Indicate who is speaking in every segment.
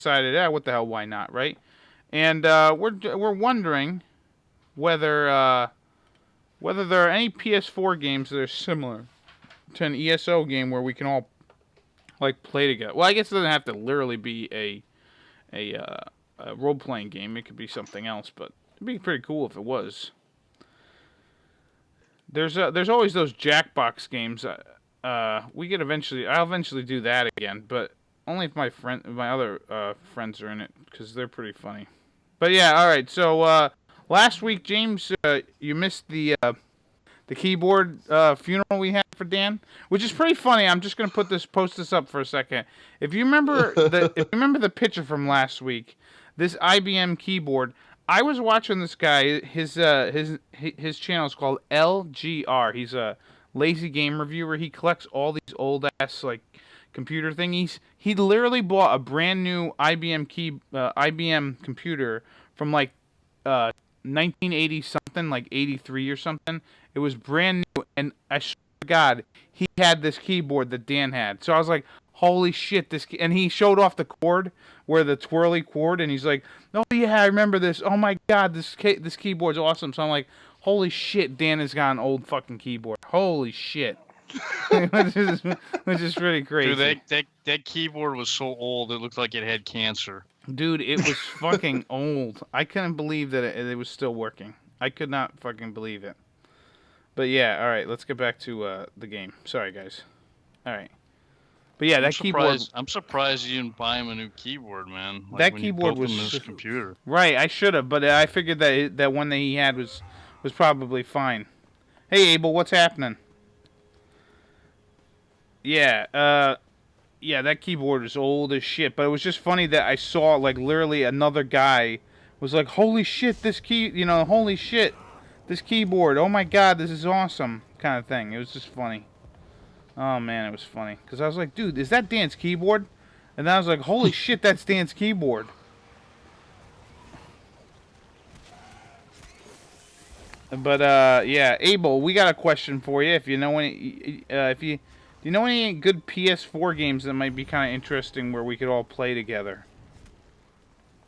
Speaker 1: decided, what the hell, why not, right? And we're wondering whether whether there are any PS4 games that are similar to an ESO game where we can all like play together. Well, I guess it doesn't have to literally be a role playing game. It could be something else, but it'd be pretty cool if it was. There's always those Jackbox games. We could eventually. I'll eventually do that again, but only if my other friends are in it, because they're pretty funny. But yeah, all right. So last week, James, you missed the keyboard funeral we had for Dan, which is pretty funny. I'm just gonna post this up for a second. If you remember the picture from last week, this IBM keyboard. I was watching this guy. His channel is called LGR. He's a lazy game reviewer. He collects all these old ass like computer thingies. He literally bought a brand new IBM computer from like 1980 something, like 83 or something. It was brand new, and I swear to God, he had this keyboard that Dan had. So I was like, holy shit, and he showed off the cord, where the twirly cord, and he's like, oh yeah, I remember this. Oh my God, this keyboard's awesome. So I'm like, holy shit, Dan has got an old fucking keyboard. Holy shit. which is really crazy.
Speaker 2: Dude, that keyboard was so old, it looked like it had cancer.
Speaker 1: Dude, it was fucking old. I couldn't believe that it was still working. I could not fucking believe it. But yeah, all right, let's get back to the game. Sorry, guys. All right. But yeah, keyboard.
Speaker 2: I'm surprised you didn't buy him a new keyboard, man. Like
Speaker 1: that
Speaker 2: when
Speaker 1: keyboard
Speaker 2: you built
Speaker 1: was
Speaker 2: him this computer.
Speaker 1: Right, I should have, but I figured that one that he had was probably fine. Hey, Abel, what's happening? Yeah, yeah, that keyboard is old as shit. But it was just funny that I saw like literally another guy was like, "Holy shit, holy shit, this keyboard! Oh my God, this is awesome!" kind of thing. It was just funny. Oh man, it was funny because I was like, "Dude, is that Dan's keyboard?" And then I was like, "Holy shit, that's Dan's keyboard!" But yeah, Abel, we got a question for you. If you know any, do you know any good PS4 games that might be kind of interesting where we could all play together?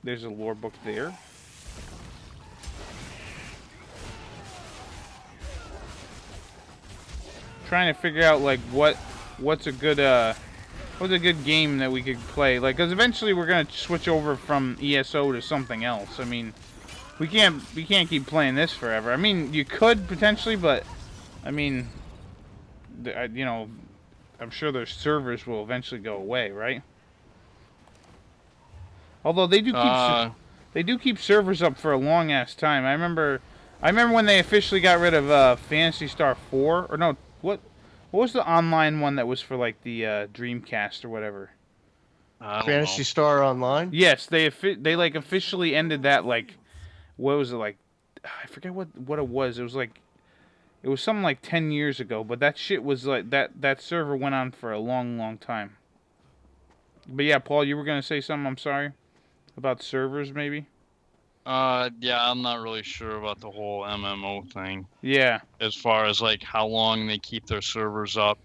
Speaker 1: There's a lore book there. Trying to figure out like what's a good game that we could play, like, because eventually we're gonna switch over from ESO to something else. I mean, we can't keep playing this forever. I mean, you could potentially, but I mean, I'm sure their servers will eventually go away, right? Although they do keep servers up for a long ass time. I remember when they officially got rid of Phantasy Star 4, or no, what was the online one that was for like the Dreamcast or whatever?
Speaker 3: Phantasy Star Online?
Speaker 1: Yes, they like officially ended that, like, what was it, like, I forget what it was. It was something like 10 years ago, but that shit was like that server went on for a long, long time. But yeah, Paul, you were gonna say something, I'm sorry, about servers maybe?
Speaker 2: Yeah, I'm not really sure about the whole MMO thing.
Speaker 1: Yeah.
Speaker 2: As far as like how long they keep their servers up,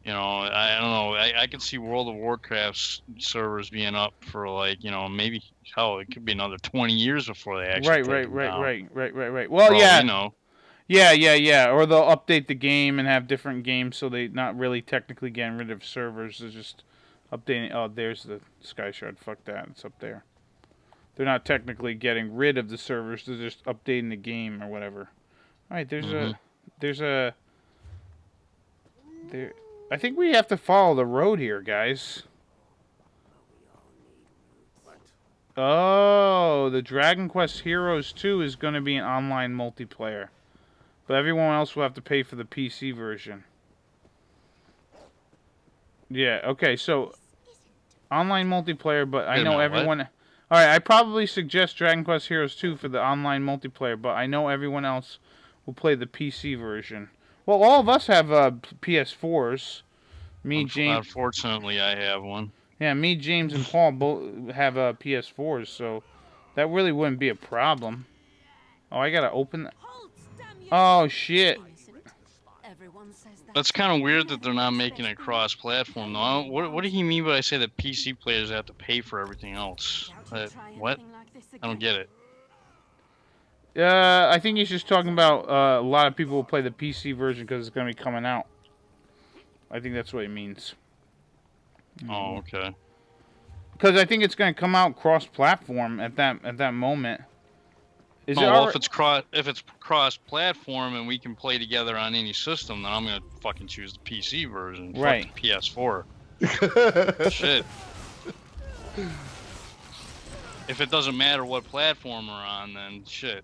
Speaker 2: I don't know. I can see World of Warcraft's servers being up for like, maybe it could be another 20 years before they actually
Speaker 1: Right. Well,
Speaker 2: Bro,
Speaker 1: yeah. Yeah. Or they'll update the game and have different games, so they're not really technically getting rid of servers. They're just updating. Oh, there's the Sky Shard. Fuck that. It's up there. They're not technically getting rid of the servers. They're just updating the game or whatever. All right, I think we have to follow the road here, guys. Oh, the Dragon Quest Heroes 2 is going to be an online multiplayer. But everyone else will have to pay for the PC version. Yeah, okay, so online multiplayer, but I know everyone...
Speaker 2: What?
Speaker 1: Alright, I probably suggest Dragon Quest Heroes 2 for the online multiplayer, but I know everyone else will play the PC version. Well, all of us have PS4s. Me, James...
Speaker 2: Unfortunately, I have one.
Speaker 1: Yeah, me, James, and Paul both have PS4s, so that really wouldn't be a problem. Oh, I gotta open that. Oh, shit.
Speaker 2: That's kind of weird that they're not making it cross-platform, though. What do he mean by I say that PC players have to pay for everything else? What? I don't get it.
Speaker 1: I think he's just talking about a lot of people will play the PC version because it's going to be coming out. I think that's what he means.
Speaker 2: Oh, okay.
Speaker 1: Because I think it's going to come out cross-platform at that moment.
Speaker 2: If it's cross-platform and we can play together on any system, then I'm gonna fucking choose the PC version.
Speaker 1: Right.
Speaker 2: Fuck the PS4. Shit. If it doesn't matter what platform we're on, then shit.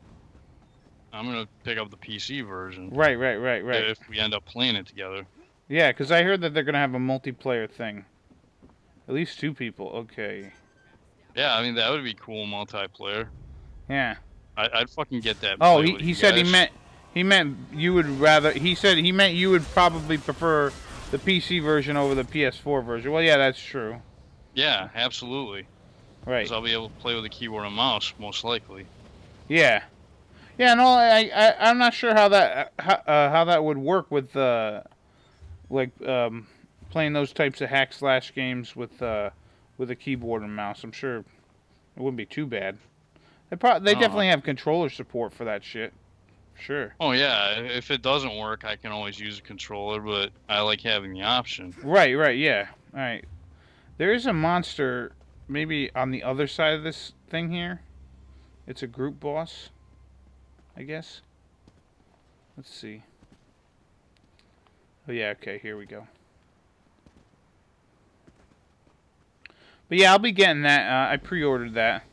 Speaker 2: I'm gonna pick up the PC version.
Speaker 1: Right.
Speaker 2: If we end up playing it together.
Speaker 1: Yeah, because I heard that they're gonna have a multiplayer thing. At least 2 people. Okay.
Speaker 2: Yeah, I mean that would be cool multiplayer.
Speaker 1: Yeah.
Speaker 2: I'd fucking get that.
Speaker 1: Oh, he said he meant you would rather. He said he meant you would probably prefer the PC version over the PS4 version. Well, yeah, that's true.
Speaker 2: Yeah, absolutely.
Speaker 1: Right.
Speaker 2: Because I'll be able to play with a keyboard and mouse, most likely.
Speaker 1: Yeah. Yeah, no, I'm not sure how that would work with playing those types of hack slash games with a keyboard and mouse. I'm sure it wouldn't be too bad. They definitely have controller support for that shit. Sure.
Speaker 2: Oh yeah, if it doesn't work, I can always use a controller, but I like having the option.
Speaker 1: Right, yeah. All right. There is a monster maybe on the other side of this thing here. It's a group boss, I guess. Let's see. Oh yeah, okay, here we go. But yeah, I'll be getting that. I pre-ordered that.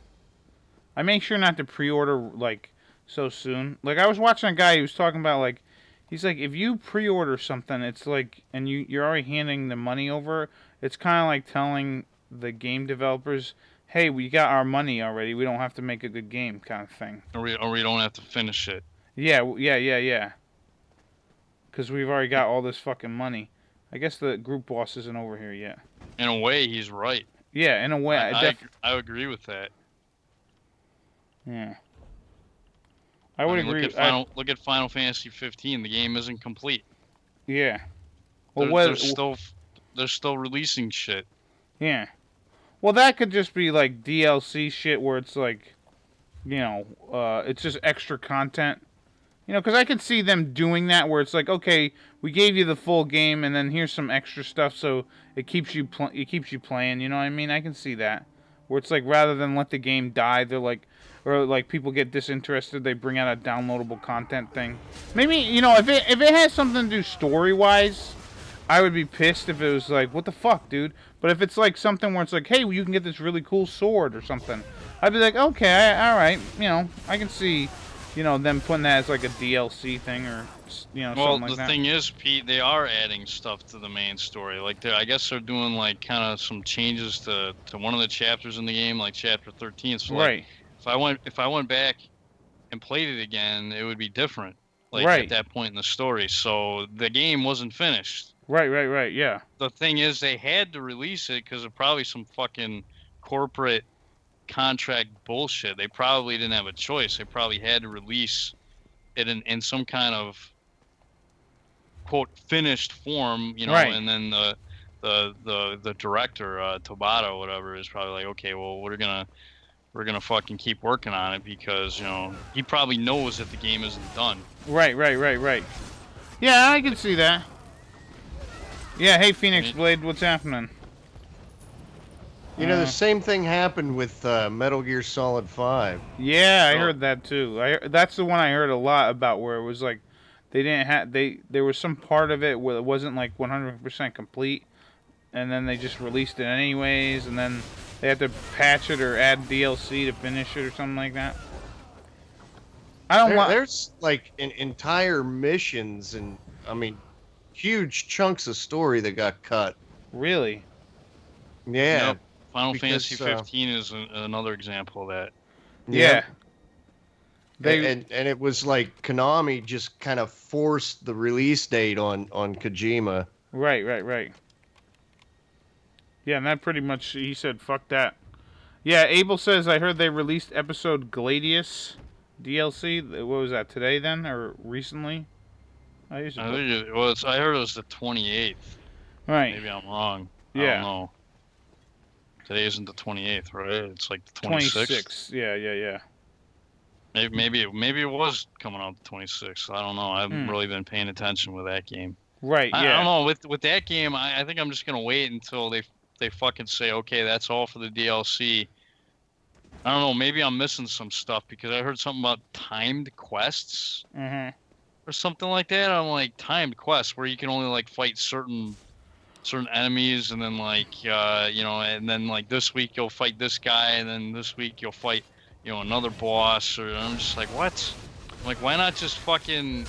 Speaker 1: I make sure not to pre-order, like, so soon. Like, I was watching a guy who was talking about, like, he's like, if you pre-order something, it's like, and you're already handing the money over, it's kind of like telling the game developers, hey, we got our money already, we don't have to make a good game, kind of thing.
Speaker 2: Or we don't have to finish it.
Speaker 1: Yeah. Because we've already got all this fucking money. I guess the group boss isn't over here yet.
Speaker 2: In a way, he's right.
Speaker 1: Yeah, in a way.
Speaker 2: I agree with that.
Speaker 1: Yeah. I would agree.
Speaker 2: Look at Final Fantasy 15. The game isn't complete.
Speaker 1: Yeah.
Speaker 2: Well, they're still releasing shit.
Speaker 1: Yeah. Well, that could just be like DLC shit where it's like, you know, it's just extra content. You know, because I could see them doing that where it's like, okay, we gave you the full game and then here's some extra stuff so it keeps you playing. You know what I mean? I can see that. Where it's like rather than let the game die, they're like, or like people get disinterested, they bring out a downloadable content thing. Maybe, you know, if it has something to do story-wise, I would be pissed if it was like, what the fuck, dude? But if it's like something where it's like, hey, well, you can get this really cool sword or something, I'd be like, okay, alright, you know, I can see, you know, them putting that as like a DLC thing or, you know, something like that.
Speaker 2: Well, the thing is, Pete, they are adding stuff to the main story. Like, I guess they're doing like kind of some changes to one of the chapters in the game, like chapter 13. So, like,
Speaker 1: right.
Speaker 2: If I went back and played it again, it would be different. Like at that point in the story. So the game wasn't finished.
Speaker 1: Right, yeah.
Speaker 2: The thing is, they had to release it because of probably some fucking corporate contract bullshit. They probably didn't have a choice. They probably had to release it in some kind of quote finished form, you know.
Speaker 1: Right.
Speaker 2: And then the director Tabata or whatever is probably like, okay, well, we're gonna fucking keep working on it because, you know, he probably knows that the game isn't done.
Speaker 1: Right. Yeah, I can see that. Yeah, hey Phoenix Blade, what's happening?
Speaker 3: You know, the same thing happened with Metal Gear Solid 5.
Speaker 1: Yeah, I heard that too. That's the one I heard a lot about, where it was like they didn't have there was some part of it where it wasn't like 100% complete, and then they just released it anyways, and then they had to patch it or add DLC to finish it or something like that.
Speaker 3: There's like entire missions and, I mean, huge chunks of story that got cut.
Speaker 1: Really?
Speaker 3: Yeah.
Speaker 2: Yep. Final Fantasy 15 is another example of that.
Speaker 1: Yeah.
Speaker 3: And it was like Konami just kind of forced the release date on Kojima.
Speaker 1: Right. Yeah, and that pretty much, he said, fuck that. Yeah, Abel says, I heard they released episode Gladius DLC. What was that, today then, or recently? I usually.
Speaker 2: I think it was. I heard it was the 28th.
Speaker 1: Right.
Speaker 2: Maybe I'm wrong.
Speaker 1: Yeah.
Speaker 2: I don't know. Today isn't the 28th, right? It's like the 26th.
Speaker 1: Yeah.
Speaker 2: Maybe it was coming out the 26th. I don't know. I haven't really been paying attention with that game.
Speaker 1: Right. Yeah.
Speaker 2: I don't know. With that game, I think I'm just gonna wait until they fucking say, okay, that's all for the DLC. I don't know. Maybe I'm missing some stuff because I heard something about timed quests or something like that. I'm like, timed quests where you can only like fight certain enemies, and then like and then like this week you'll fight this guy, and then this week you'll fight another boss. Or I'm just like, what? I'm like, why not just fucking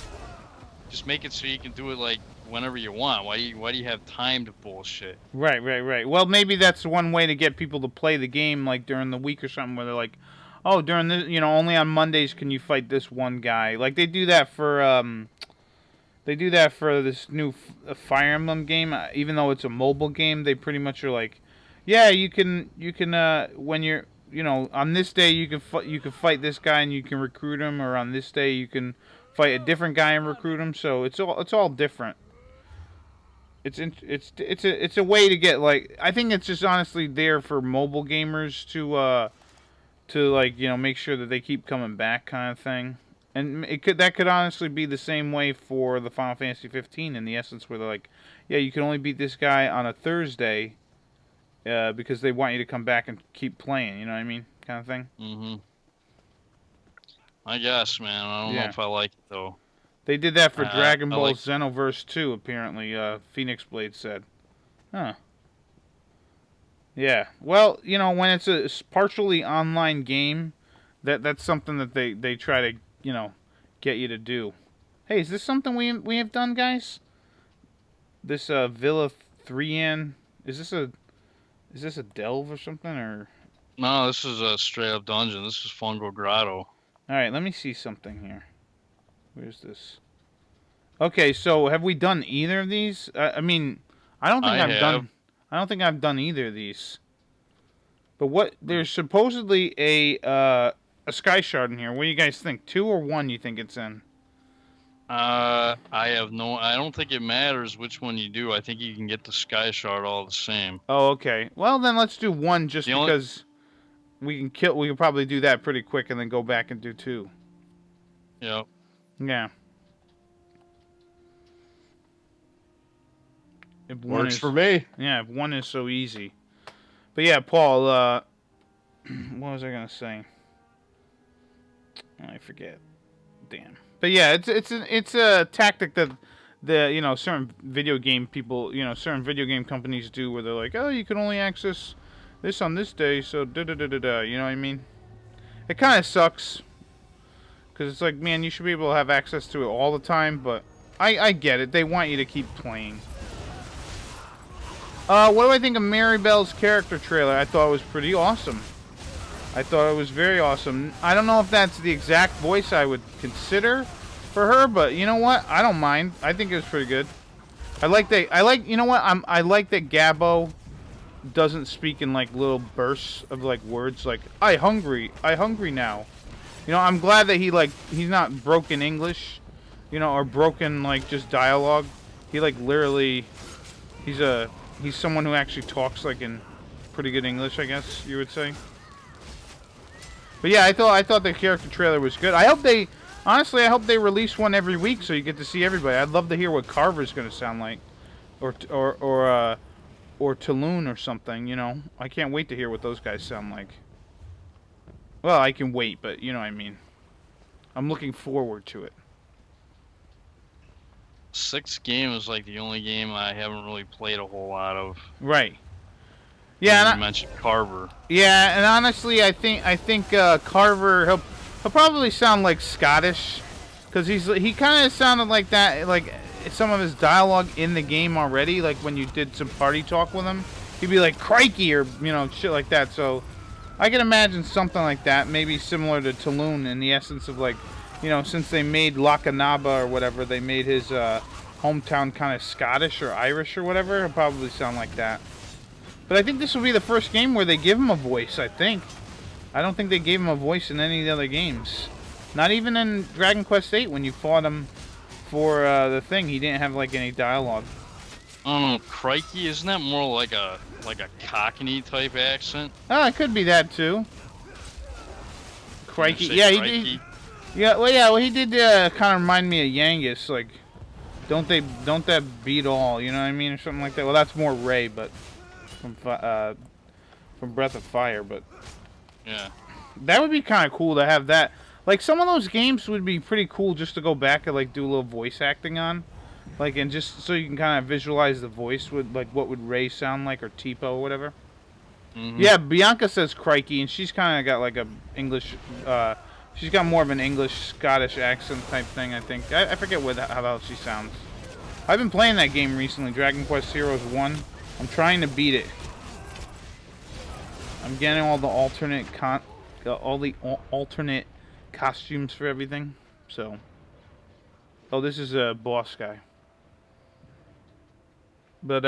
Speaker 2: just make it so you can do it like whenever you want? Why do you have timed bullshit?
Speaker 1: Right. Well, maybe that's one way to get people to play the game like during the week or something, where they're like, oh, during this, only on Mondays can you fight this one guy. Like they do that for this new Fire Emblem game. Even though it's a mobile game, they pretty much are like, yeah, you can when you're on this day you can fight this guy and you can recruit him, or on this day you can fight a different guy and recruit him. So it's all different. It's a way to get, like, I think it's just honestly there for mobile gamers to like make sure that they keep coming back, kind of thing. And that could honestly be the same way for the Final Fantasy 15 in the essence, where they're like, yeah, you can only beat this guy on a Thursday because they want you to come back and keep playing. You know what I mean, kind of thing.
Speaker 2: I guess, man. I don't know if I like it though.
Speaker 1: They did that for Dragon Ball Xenoverse 2, apparently. Phoenix Blade said, huh. Yeah. Well, when it's a partially online game, that's something that they try to get you to do. Hey, is this something we have done, guys? This Villa 3N, is this a delve or something, or?
Speaker 2: No, this is a straight up dungeon. This is Fungo Grotto.
Speaker 1: All right, let me see something here. Where's this? Okay, so have we done either of these? I mean, I don't think I've done either of these. But there's supposedly a Sky Shard in here. What do you guys think? 2 or 1 you think it's in?
Speaker 2: I don't think it matters which one you do. I think you can get the Sky Shard all the same.
Speaker 1: Oh, okay. Well, then let's do 1 just because we can probably do that pretty quick and then go back and do 2.
Speaker 2: Yep.
Speaker 1: Yeah.
Speaker 3: Works for me.
Speaker 1: Yeah, 1 is so easy. But yeah, Paul, what was I gonna say? I forget. Damn. But yeah, it's a tactic that the certain video game people, certain video game companies do, where they're like, oh, you can only access this on this day, so you know what I mean? It kind of sucks, because it's like, man, you should be able to have access to it all the time. But I get it. They want you to keep playing. What do I think of Maribel's character trailer? I thought it was pretty awesome. I thought it was very awesome. I don't know if that's the exact voice I would consider for her, but you know what? I don't mind. I think it was pretty good. I like that Gabbo doesn't speak in like little bursts of like words like I hungry now. I'm glad that he's not broken English, or broken like just dialogue. He like literally he's someone who actually talks like in pretty good English, I guess you would say. But yeah, I thought the character trailer was good. I hope they release one every week so you get to see everybody. I'd love to hear what Carver's going to sound like, or Taloon or something. I can't wait to hear what those guys sound like. Well, I can wait, but you know what I mean. I'm looking forward to it.
Speaker 2: 6th game is like the only game I haven't really played a whole lot of.
Speaker 1: Right. Yeah,
Speaker 2: you mentioned Carver.
Speaker 1: Yeah, and honestly, I think Carver he'll probably sound like Scottish, because he kind of sounded like that, like some of his dialogue in the game already. Like when you did some party talk with him, he'd be like crikey or shit like that. So I can imagine something like that, maybe similar to Taloon in the essence of like, since they made Lakanaba or whatever, they made his hometown kind of Scottish or Irish or whatever. He'll probably sound like that. But I think this will be the first game where they give him a voice, I think. I don't think they gave him a voice in any of the other games. Not even in Dragon Quest VIII when you fought him for the thing. He didn't have like any dialogue.
Speaker 2: I don't know, crikey, isn't that more like a Cockney type accent?
Speaker 1: Oh, it could be that too. Crikey, yeah,
Speaker 2: crikey?
Speaker 1: he did. Yeah, well, he did kind of remind me of Yangus, like, don't that beat all, you know what I mean, or something like that. Well, that's more Ray, but from Breath of Fire, but
Speaker 2: yeah,
Speaker 1: that would be kind of cool to have that. Like, some of those games would be pretty cool just to go back and like do a little voice acting on. Like, and just so you can kind of visualize the voice with, like, what would Ray sound like, or Tipo, or whatever.
Speaker 2: Mm-hmm.
Speaker 1: Yeah, Bianca says crikey, and she's kind of got, like, a English, she's got more of an English-Scottish accent type thing, I think. I forget how she sounds. I've been playing that game recently, Dragon Quest Heroes 1. I'm trying to beat it. I'm getting all the alternate alternate costumes for everything, so. Oh, this is a boss guy. But,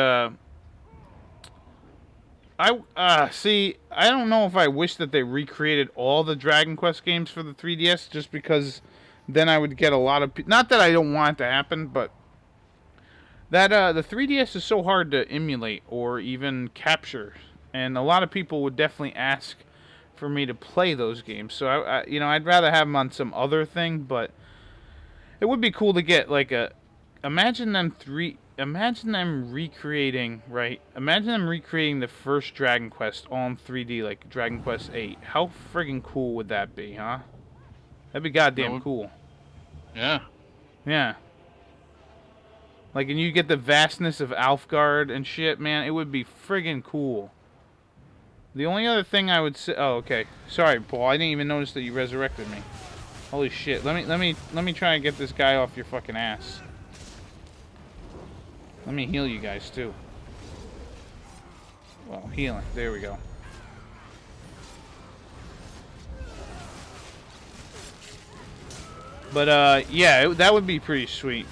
Speaker 1: see, I don't know if I wish that they recreated all the Dragon Quest games for the 3DS, just because then I would get a lot of... Not that I don't want it to happen, but that, the 3DS is so hard to emulate or even capture, and a lot of people would definitely ask for me to play those games, so, you know, I'd rather have them on some other thing, but it would be cool to get, like, imagine them recreating, right? Imagine them recreating the first Dragon Quest all in 3D, like Dragon Quest 8. How friggin' cool would that be, huh? That'd be goddamn cool.
Speaker 2: Yeah.
Speaker 1: Yeah. Like, and you get the vastness of Alfgard and shit, man. It would be friggin' cool. The only other thing I would say... Oh, okay. Sorry, Paul. I didn't even notice that you resurrected me. Holy shit. Let me try and get this guy off your fucking ass. Let me heal you guys, too. Well, healing. There we go. But, yeah, that would be pretty sweet.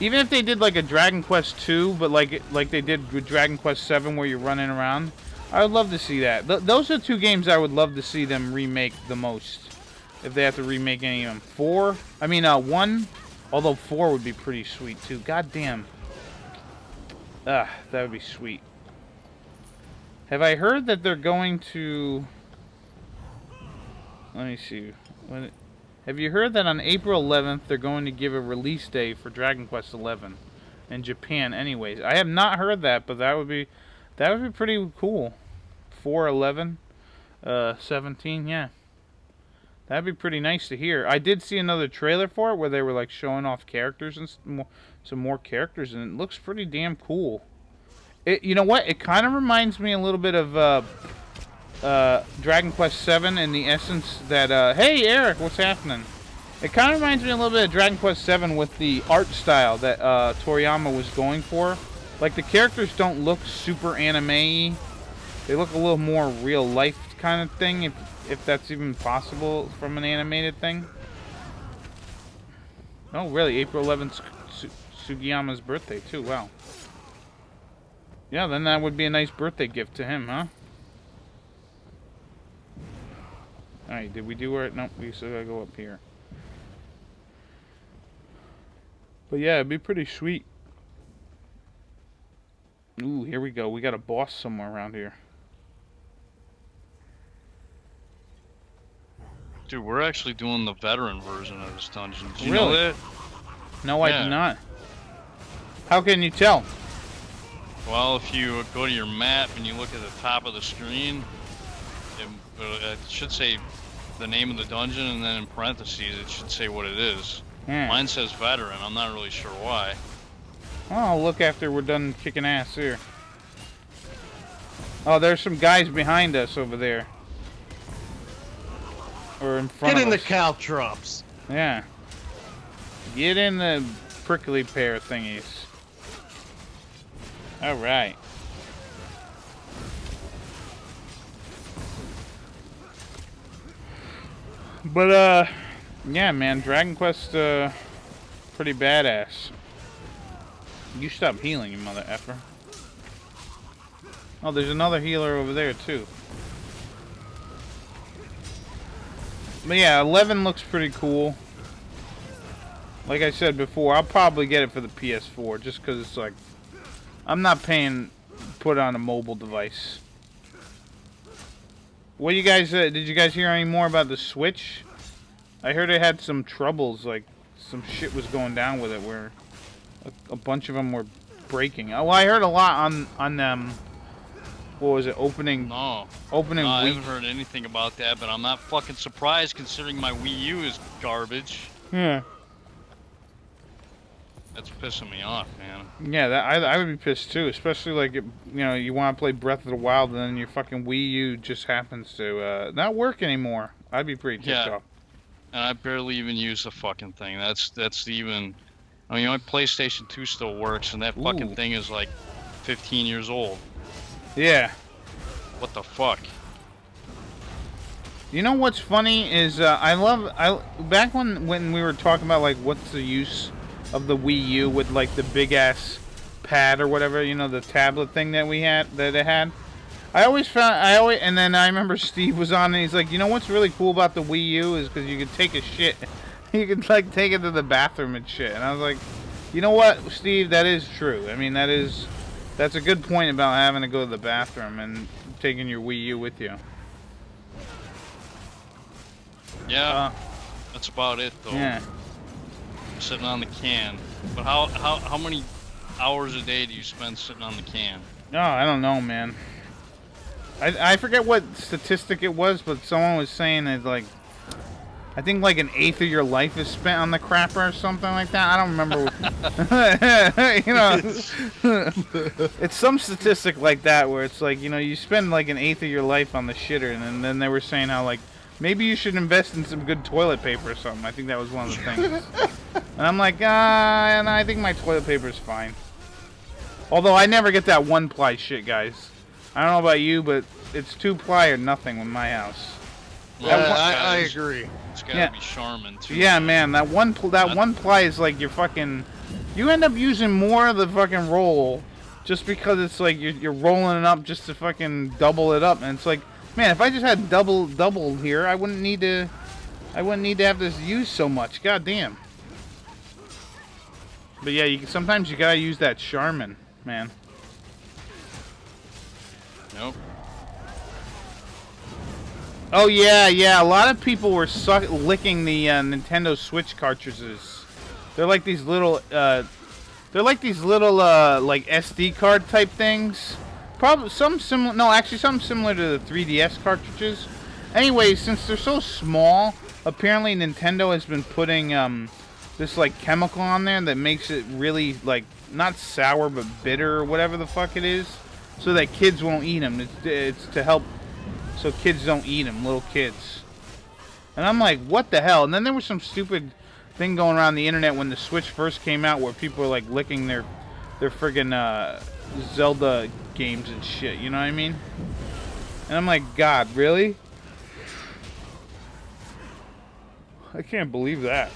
Speaker 1: Even if they did, like, a Dragon Quest 2, but like they did with Dragon Quest 7 where you're running around, I would love to see that. Those are two games I would love to see them remake the most. If they have to remake any of them. 1. Although 4 would be pretty sweet, too. God damn. That would be sweet. Have I heard that they're going to... Let me see. Have you heard that on April 11th they're going to give a release day for Dragon Quest 11 in Japan? Anyways, I have not heard that, but that would be pretty cool. 4/11, 17, yeah. That'd be pretty nice to hear. I did see another trailer for it where they were like showing off characters and some more characters, and it looks pretty damn cool. You know what? It kind of reminds me a little bit of Dragon Quest 7 in the essence that, hey Eric, what's happening? It kind of reminds me a little bit of Dragon Quest 7 with the art style that Toriyama was going for. Like, the characters don't look super anime-y. They look a little more real life kind of thing, if that's even possible from an animated thing. Oh, really? April 11th Sugiyama's birthday, too. Wow. Yeah, then that would be a nice birthday gift to him, huh? Alright, did we do it? Nope, we still gotta go up here. But yeah, it'd be pretty sweet. Ooh, here we go. We got a boss somewhere around here.
Speaker 2: Dude, we're actually doing the veteran version of this dungeon. Did you
Speaker 1: Really?
Speaker 2: know that?
Speaker 1: No, I did not. How can you tell?
Speaker 2: Well, if you go to your map and you look at the top of the screen, it should say the name of the dungeon, and then in parentheses it should say what it is. Mine says veteran. I'm not really sure why.
Speaker 1: Well, I'll look after we're done kicking ass here. Oh, there's some guys behind us over there. Or in front of us.
Speaker 3: Get in the caltrops.
Speaker 1: Yeah. Get in the prickly pear thingies. Alright. But, yeah, man, Dragon Quest, pretty badass. You stop healing, you mother effer. Oh, there's another healer over there, too. But yeah, 11 looks pretty cool. Like I said before, I'll probably get it for the PS4 just because it's like I'm not paying put it on a mobile device. What you guys did you guys hear any more about the Switch? I heard it had some troubles, like some shit was going down with it where a bunch of them were breaking. Oh, well, I heard a lot on what was it, opening
Speaker 2: No,
Speaker 1: week.
Speaker 2: I haven't heard anything about that, but I'm not fucking surprised considering my Wii U is garbage.
Speaker 1: Yeah.
Speaker 2: That's pissing me off, man.
Speaker 1: Yeah, I would be pissed too, especially like you want to play Breath of the Wild and then your fucking Wii U just happens to not work anymore. I'd be pretty ticked off.
Speaker 2: And I barely even use the fucking thing. That's even. I mean, my PlayStation 2 still works, and that fucking thing is like 15 years old.
Speaker 1: Yeah.
Speaker 2: What the fuck?
Speaker 1: You know what's funny is back when we were talking about like what's the use of the Wii U with like the big ass pad or whatever, the tablet thing that it had. And then I remember Steve was on and he's like, you know what's really cool about the Wii U is because you could take a shit. You could like take it to the bathroom and shit. And I was like, you know what, Steve, that is true. I mean, that's a good point about having to go to the bathroom and taking your Wii U with you.
Speaker 2: Yeah, that's about it though.
Speaker 1: Yeah.
Speaker 2: Sitting on the can. But how many hours a day do you spend sitting on the can?
Speaker 1: No, I don't know, man. I forget what statistic it was, but someone was saying it's like, I think like an eighth of your life is spent on the crapper or something like that. I don't remember. It's some statistic like that where it's like, you spend like an eighth of your life on the shitter, and then they were saying how like maybe you should invest in some good toilet paper or something. I think that was one of the things. And I'm like, and I think my toilet paper is fine. Although I never get that one-ply shit, guys. I don't know about you, but it's 2-ply or nothing in my house.
Speaker 3: I agree.
Speaker 2: It's gotta be Charmin too.
Speaker 1: Yeah, man, that one ply is like your fucking. You end up using more of the fucking roll, just because it's like you're rolling it up just to fucking double it up, and it's like, man, if I just had double here, I wouldn't need to have this used so much. God damn. But yeah, sometimes you gotta use that Charmin, man.
Speaker 2: Nope.
Speaker 1: Oh yeah. A lot of people were licking the Nintendo Switch cartridges. They're like these little, like SD card type things. Probably some similar. No, actually, some similar to the 3DS cartridges. Anyway, since they're so small, apparently Nintendo has been putting this like chemical on there that makes it really like not sour but bitter or whatever the fuck it is, so that kids won't eat them. It's to help so kids don't eat them, little kids. And I'm like, what the hell? And then there was some stupid thing going around the internet when the Switch first came out where people were like licking their friggin' Zelda games and shit, you know what I mean? And I'm like, God, really? I can't believe that.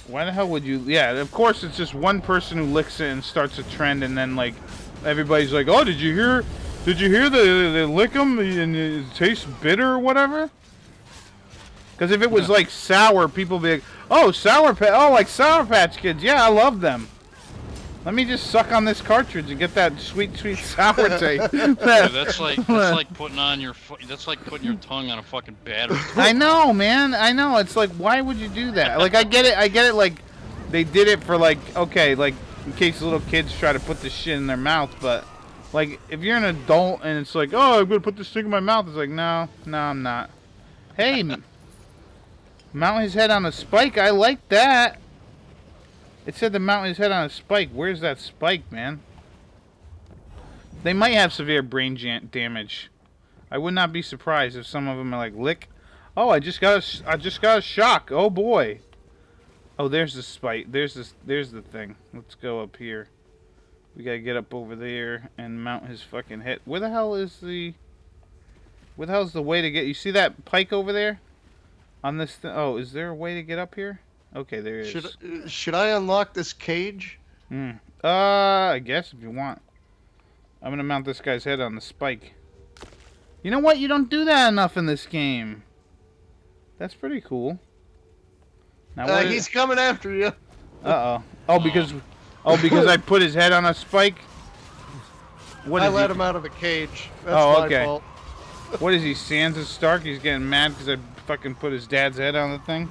Speaker 1: Why the hell would you? Yeah, of course it's just one person who licks it and starts a trend, and then like everybody's like, oh, did you hear they lick them and it tastes bitter or whatever? Because if it was like sour, people would be like, oh, like Sour Patch Kids, yeah, I love them. Let me just suck on this cartridge and get that sweet, sweet sour taste.
Speaker 2: Dude, that's like putting your tongue on a fucking battery.
Speaker 1: I know, man. I know. It's like, why would you do that? Like, I get it. Like, they did it for like, okay, like in case little kids try to put this shit in their mouth. But like, if you're an adult and it's like, oh, I'm gonna put this thing in my mouth, it's like, no, I'm not. Hey, mount his head on a spike. I like that. It said to mount his head on a spike. Where's that spike, man? They might have severe brain damage. I would not be surprised if some of them are like, lick. Oh, I just got a shock. Oh boy. Oh, there's the spike. There's the thing. Let's go up here. We gotta get up over there and mount his fucking head. Where the hell's the way to get? You see that pike over there? On this thing? Oh, is there a way to get up here? Okay, there is.
Speaker 3: Should I unlock this cage?
Speaker 1: I guess if you want. I'm gonna mount this guy's head on the spike. You know what? You don't do that enough in this game. That's pretty cool. Now,
Speaker 3: he's coming after you.
Speaker 1: Uh-oh. Oh, because I put his head on a spike?
Speaker 3: I let him out of a cage. That's my fault.
Speaker 1: What is he, Sansa Stark? He's getting mad because I fucking put his dad's head on the thing?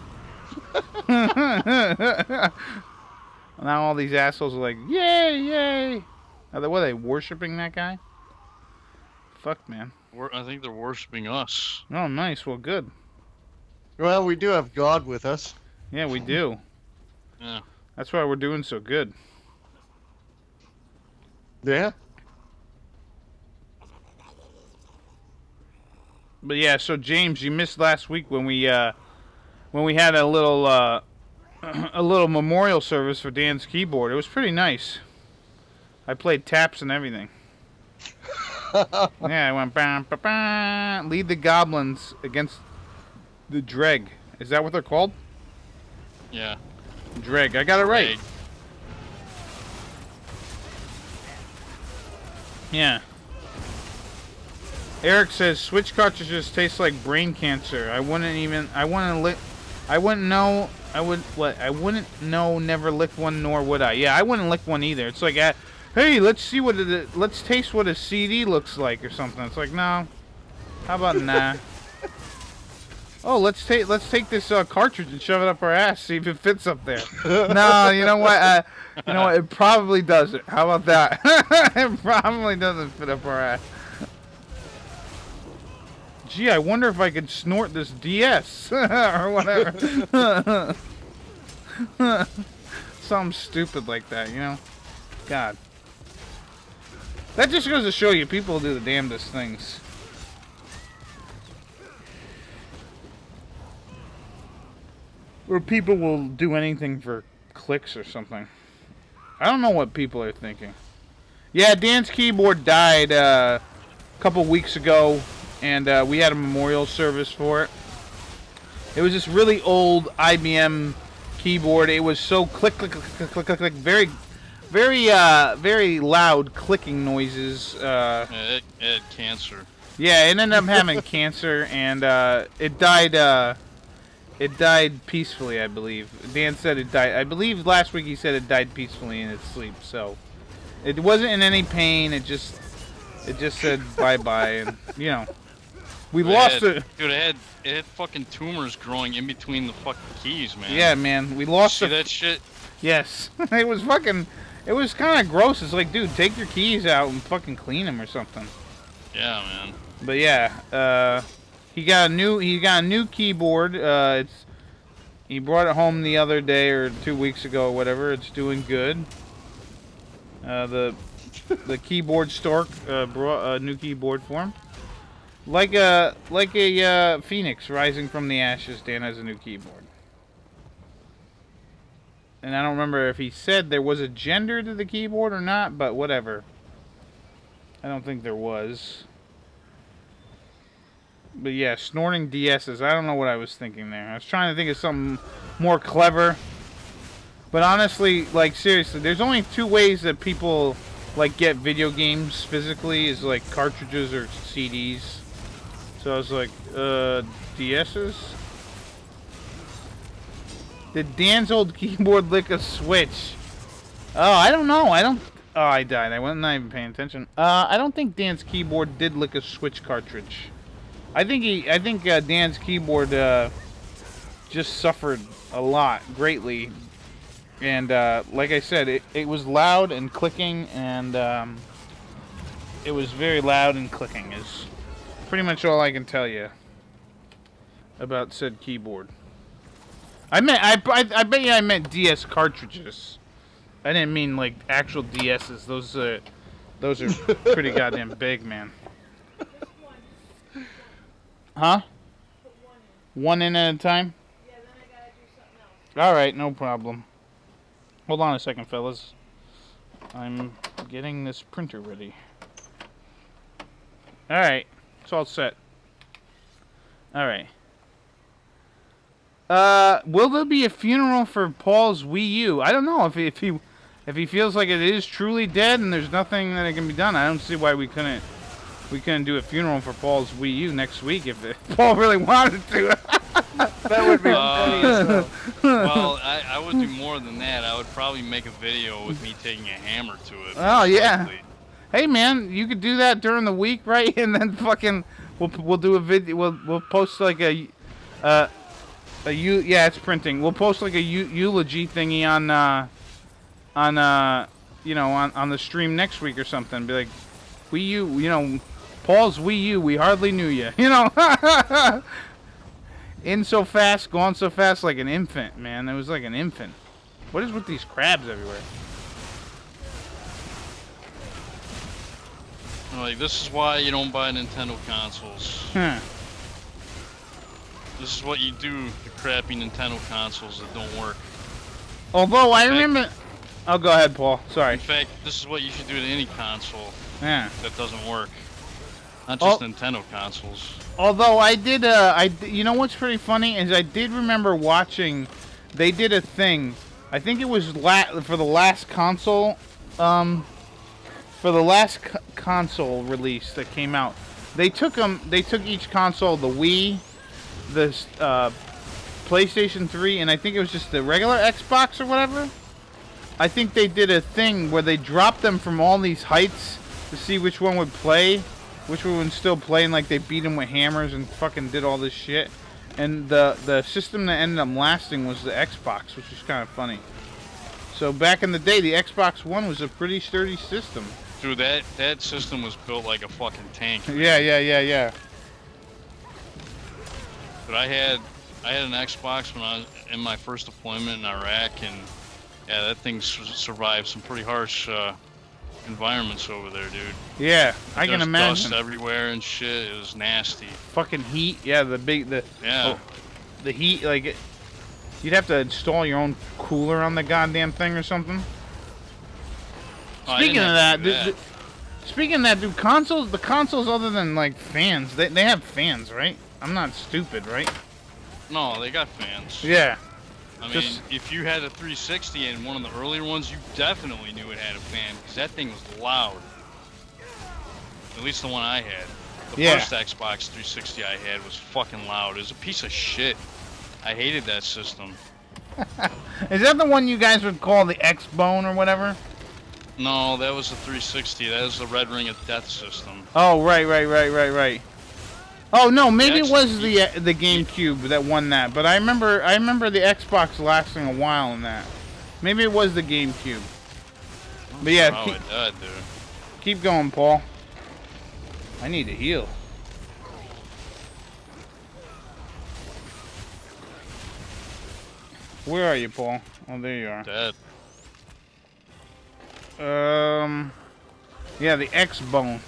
Speaker 1: Now all these assholes are like, yay, yay. What are they, worshipping that guy? Fuck, man.
Speaker 2: I think they're worshipping us.
Speaker 1: Oh, nice. Well, good.
Speaker 3: Well, we do have God with us.
Speaker 1: Yeah, we do.
Speaker 2: Yeah.
Speaker 1: That's why we're doing so good.
Speaker 3: Yeah.
Speaker 1: But yeah, so James, you missed last week when we had a little memorial service for Dan's keyboard. It was pretty nice. I played taps and everything. Yeah, I went bam, bam, bam, lead the goblins against the Dreg. Is that what they're called?
Speaker 2: Yeah.
Speaker 1: Dreg. I got it right.
Speaker 2: Dreg.
Speaker 1: Yeah. Eric says Switch cartridges taste like brain cancer. I wouldn't know, never licked one, nor would I. Yeah, I wouldn't lick one either. It's like, hey, let's taste what a CD looks like or something. It's like, no. How about nah? Oh, let's take this cartridge and shove it up our ass, see if it fits up there. No, you know what? It probably doesn't. How about that? It probably doesn't fit up our ass. Gee, I wonder if I could snort this DS or whatever. Something stupid like that, you know? God. That just goes to show you, people do the damnedest things. Or people will do anything for clicks or something. I don't know what people are thinking. Yeah, Dan's keyboard died a couple weeks ago, and we had a memorial service for it. It was this really old IBM keyboard. It was so click, click, click, click, click, click, very, very loud clicking noises.
Speaker 2: It had cancer.
Speaker 1: Yeah, it ended up having cancer, and it died. It died peacefully, I believe. Dan said it died. I believe last week he said it died peacefully in its sleep. So it wasn't in any pain. It just said bye bye, and you know, we lost it.
Speaker 2: Dude, it had fucking tumors growing in between the fucking keys, man.
Speaker 1: Yeah, man, we lost.
Speaker 2: See that shit?
Speaker 1: Yes, it was fucking. It was kind of gross. It's like, dude, take your keys out and fucking clean them or something.
Speaker 2: Yeah, man.
Speaker 1: But yeah, he got a new keyboard. He brought it home the other day or 2 weeks ago or whatever. It's doing good. The keyboard stork brought a new keyboard for him. Like a phoenix rising from the ashes, Dan has a new keyboard. And I don't remember if he said there was a gender to the keyboard or not, but whatever. I don't think there was. But yeah, snorting DSs. I don't know what I was thinking there. I was trying to think of something more clever. But honestly, like seriously, there's only two ways that people like get video games physically is like cartridges or CDs. So I was like, DSs? Did Dan's old keyboard lick a Switch? Oh, I don't know. Oh, I died. I wasn't even paying attention. I don't think Dan's keyboard did lick a Switch cartridge. I think Dan's keyboard just suffered a lot, greatly, and like I said, it was loud and clicking, and it was very loud and clicking. Is pretty much all I can tell you about said keyboard. I bet you I meant DS cartridges. I didn't mean like actual DSs. Those are pretty goddamn big, man. Huh? One in at a time? Yeah, then I gotta do something else. Alright, no problem. Hold on a second, fellas. I'm getting this printer ready. Alright, it's all set. Alright. Will there be a funeral for Paul's Wii U? I don't know if he feels like it is truly dead and there's nothing that can be done. I don't see why we couldn't do a funeral for Paul's Wii U next week if Paul really wanted to.
Speaker 3: That would be funny as hell.
Speaker 2: Well, I would do more than that. I would probably make a video with me taking a hammer to it.
Speaker 1: Oh yeah.
Speaker 2: Likely.
Speaker 1: Hey man, you could do that during the week, right? And then fucking we'll do a video. We'll post like yeah, it's printing. We'll post like a eulogy thingy on you know, on the stream next week or something. Be like, you know, Paul's Wii U, we hardly knew you. You know, in so fast, gone so fast, like an infant, man. It was like an infant. What is with these crabs everywhere?
Speaker 2: Like, this is why you don't buy Nintendo consoles. This is what you do to crappy Nintendo consoles that don't work.
Speaker 1: Although I remember... Oh, go ahead, Paul. Sorry.
Speaker 2: In fact, this is what you should do to any console
Speaker 1: that
Speaker 2: doesn't work. Not just Nintendo consoles.
Speaker 1: Although I did, you know what's pretty funny is I did remember watching, they did a thing, I think it was for the last console, console release that came out. They took each console, the Wii, the PlayStation 3, and I think it was just the regular Xbox or whatever. I think they did a thing where they dropped them from all these heights to see which one would play, which one would still play, and like they beat them with hammers and fucking did all this shit. And the system that ended up lasting was the Xbox, which is kind of funny. So back in the day, the Xbox One was a pretty sturdy system.
Speaker 2: Dude, that system was built like a fucking tank.
Speaker 1: Yeah.
Speaker 2: But I had an Xbox when I was in my first deployment in Iraq, and yeah, that thing survived some pretty harsh environments over there, dude.
Speaker 1: Yeah, I can imagine.
Speaker 2: Dust everywhere and shit. It was nasty.
Speaker 1: Fucking heat. Yeah, the heat. Like, you'd have to install your own cooler on the goddamn thing or something. Speaking of that, dude, the consoles other than like fans, they have fans, right? I'm not stupid, right?
Speaker 2: No, they got fans.
Speaker 1: Yeah.
Speaker 2: I mean, if you had a 360 and one of the earlier ones, you definitely knew it had a fan, because that thing was loud. At least the one I had. The first Xbox 360 I had was fucking loud. It was a piece of shit. I hated that system.
Speaker 1: Is that the one you guys would call the X-Bone or whatever?
Speaker 2: No, that was the 360. That was the Red Ring of Death system.
Speaker 1: Oh, right. Oh no, maybe it was the GameCube that won that, but I remember the Xbox lasting a while in that. Maybe it was the GameCube. But yeah, keep going, Paul. I need to heal. Where are you, Paul? Oh, there you are.
Speaker 2: Dead.
Speaker 1: Yeah, the X-Bone.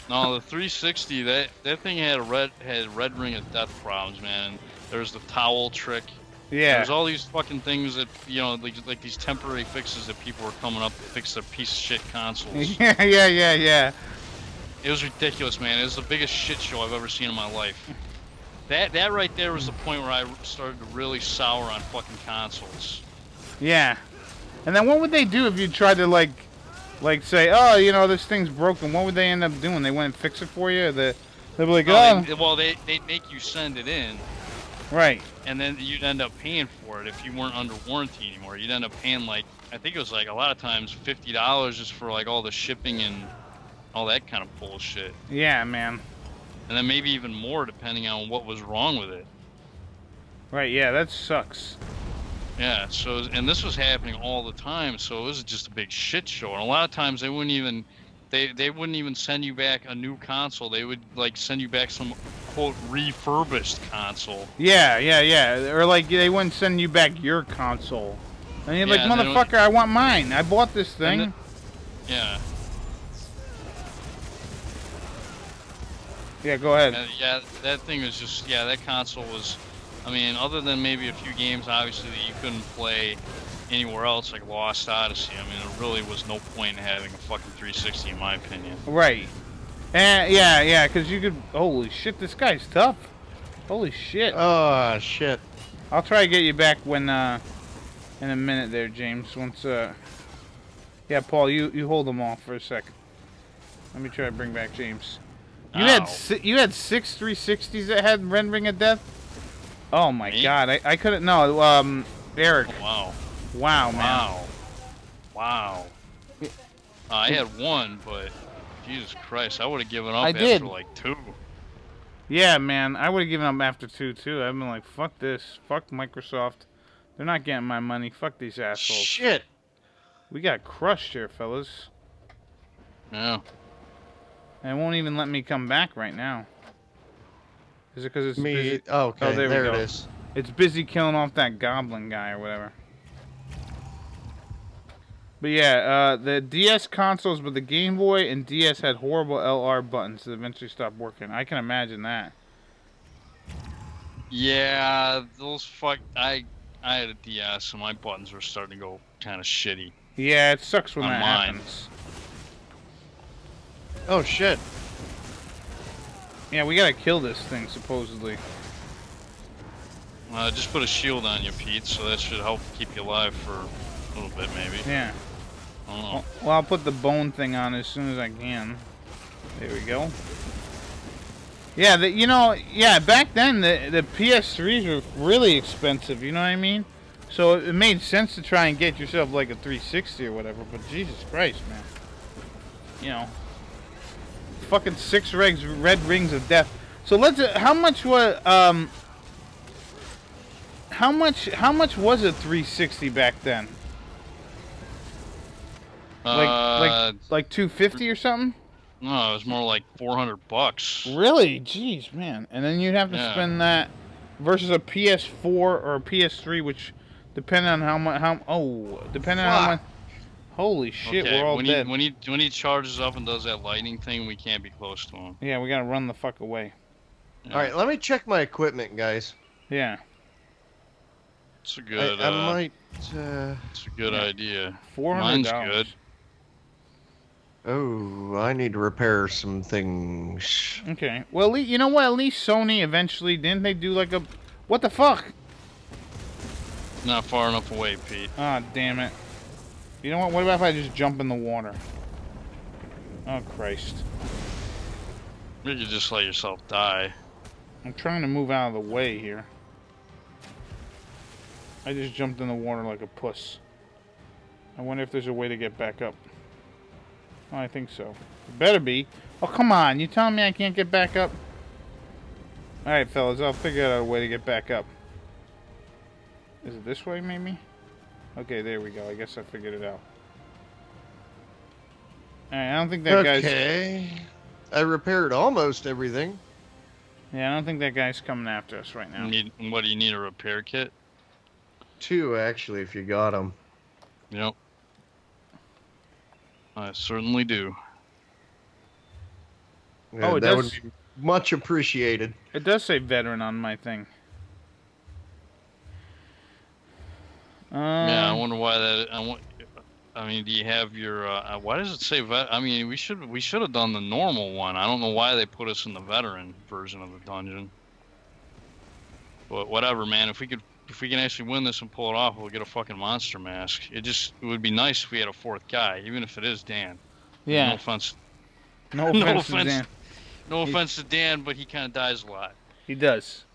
Speaker 2: No, the 360, that thing had red ring of death problems, man. There's the towel trick.
Speaker 1: Yeah.
Speaker 2: There's all these fucking things that, you know, like these temporary fixes that people were coming up to fix their piece of shit consoles.
Speaker 1: Yeah.
Speaker 2: It was ridiculous, man. It was the biggest shit show I've ever seen in my life. That right there was the point where I started to really sour on fucking consoles.
Speaker 1: Yeah. And then what would they do if you tried to like say, oh, you know, this thing's broken? What would they end up doing? They wouldn't fix it for you? They'd be like,
Speaker 2: they'd make you send it in.
Speaker 1: Right.
Speaker 2: And then you'd end up paying for it if you weren't under warranty anymore. You'd end up paying, like, I think it was like a lot of times $50 just for like all the shipping and all that kind of bullshit.
Speaker 1: Yeah, man.
Speaker 2: And then maybe even more depending on what was wrong with it.
Speaker 1: Right, yeah, that sucks.
Speaker 2: Yeah, so, and this was happening all the time, so it was just a big shit show. And a lot of times they wouldn't even send you back a new console. They would like send you back some quote refurbished console.
Speaker 1: Yeah. Or like they wouldn't send you back your console. And you're like, motherfucker, I want mine. I bought this thing.
Speaker 2: Yeah.
Speaker 1: Yeah, go ahead.
Speaker 2: Yeah, that thing was just, that console was, I mean, other than maybe a few games, obviously, that you couldn't play anywhere else, like Lost Odyssey, I mean, there really was no point in having a fucking 360, in my opinion.
Speaker 1: Right. And yeah, because you could, holy shit, this guy's tough. Holy shit.
Speaker 3: Oh, shit.
Speaker 1: I'll try to get you back when, in a minute there, James, once, yeah, Paul, you hold them off for a second. Let me try to bring back James. You had 6 360s that had Red Ring of Death? Oh my God, I couldn't. No, Eric.
Speaker 2: Oh, wow.
Speaker 1: Wow, man.
Speaker 2: Wow. Wow. I had one, but Jesus Christ, I would have given up after like 2.
Speaker 1: Yeah, man, I would have given up after 2 too. I've been like, fuck this, fuck Microsoft. They're not getting my money. Fuck these assholes.
Speaker 3: Shit.
Speaker 1: We got crushed here, fellas.
Speaker 2: Yeah.
Speaker 1: And it won't even let me come back right now. Is it because it's busy?
Speaker 3: Oh, okay,
Speaker 1: Oh, there
Speaker 3: it
Speaker 1: we go.
Speaker 3: is.
Speaker 1: It's busy killing off that goblin guy or whatever. But yeah, the DS consoles with the Game Boy and DS had horrible LR buttons that eventually stopped working. I can imagine that.
Speaker 2: Yeah, those I had a DS and my buttons were starting to go kind of shitty.
Speaker 1: Yeah, it sucks when
Speaker 2: On
Speaker 1: that
Speaker 2: mine.
Speaker 1: happens.
Speaker 3: Oh shit.
Speaker 1: Yeah, we gotta kill this thing, supposedly.
Speaker 2: Just put a shield on you, Pete, so that should help keep you alive for a little bit, maybe.
Speaker 1: Yeah.
Speaker 2: I don't know.
Speaker 1: Well, I'll put the bone thing on as soon as I can. There we go. Yeah, yeah, back then the PS3s were really expensive, you know what I mean? So it made sense to try and get yourself like a 360 or whatever, but Jesus Christ, man. You know. Fucking 6 red rings of death. So how much was how much was a 360 back then? Like 250 or something?
Speaker 2: No, it was more like $400.
Speaker 1: Really? Jeez, man. And then you'd have to spend that versus a PS4 or a PS3, which depending on how much depending on how much. Holy shit,
Speaker 2: okay,
Speaker 1: we're all dead.
Speaker 2: When he charges up and does that lightning thing, we can't be close to him.
Speaker 1: Yeah, we gotta run the fuck away.
Speaker 2: Yeah.
Speaker 3: All right, let me check my equipment, guys.
Speaker 1: Yeah.
Speaker 2: It's a good.
Speaker 3: I might.
Speaker 2: It's a good idea.
Speaker 1: $400.
Speaker 2: Mine's good.
Speaker 3: Oh, I need to repair some things.
Speaker 1: Okay. Well, you know what? At least Sony eventually didn't they do like a what the fuck?
Speaker 2: Not far enough away, Pete.
Speaker 1: Ah, damn it. You know what? What about if I just jump in the water? Oh, Christ.
Speaker 2: You could just let yourself die.
Speaker 1: I'm trying to move out of the way here. I just jumped in the water like a puss. I wonder if there's a way to get back up. Oh, I think so. It better be. Oh, come on. You telling me I can't get back up? Alright, fellas. I'll figure out a way to get back up. Is it this way, maybe? Okay, there we go. I guess I figured it out. Alright, I don't think that guy's...
Speaker 3: Okay. I repaired almost everything.
Speaker 1: Yeah, I don't think that guy's coming after us right now.
Speaker 2: What do you need, a repair kit?
Speaker 3: 2, actually, if you got them.
Speaker 2: Yep. I certainly do.
Speaker 3: Yeah,
Speaker 1: Oh, it
Speaker 3: that
Speaker 1: does.
Speaker 3: would be much appreciated.
Speaker 1: It does say veteran on my thing.
Speaker 2: Yeah, I wonder why that. I mean, do you have your? Why does it say vet? I mean, we should have done the normal one. I don't know why they put us in the veteran version of the dungeon. But whatever, man. If we can actually win this and pull it off, we'll get a fucking monster mask. It would be nice if we had a 4th guy, even if it is Dan.
Speaker 1: Yeah.
Speaker 2: No offense.
Speaker 1: No offense to Dan.
Speaker 2: No offense to Dan, but he kind of dies a lot.
Speaker 1: He does.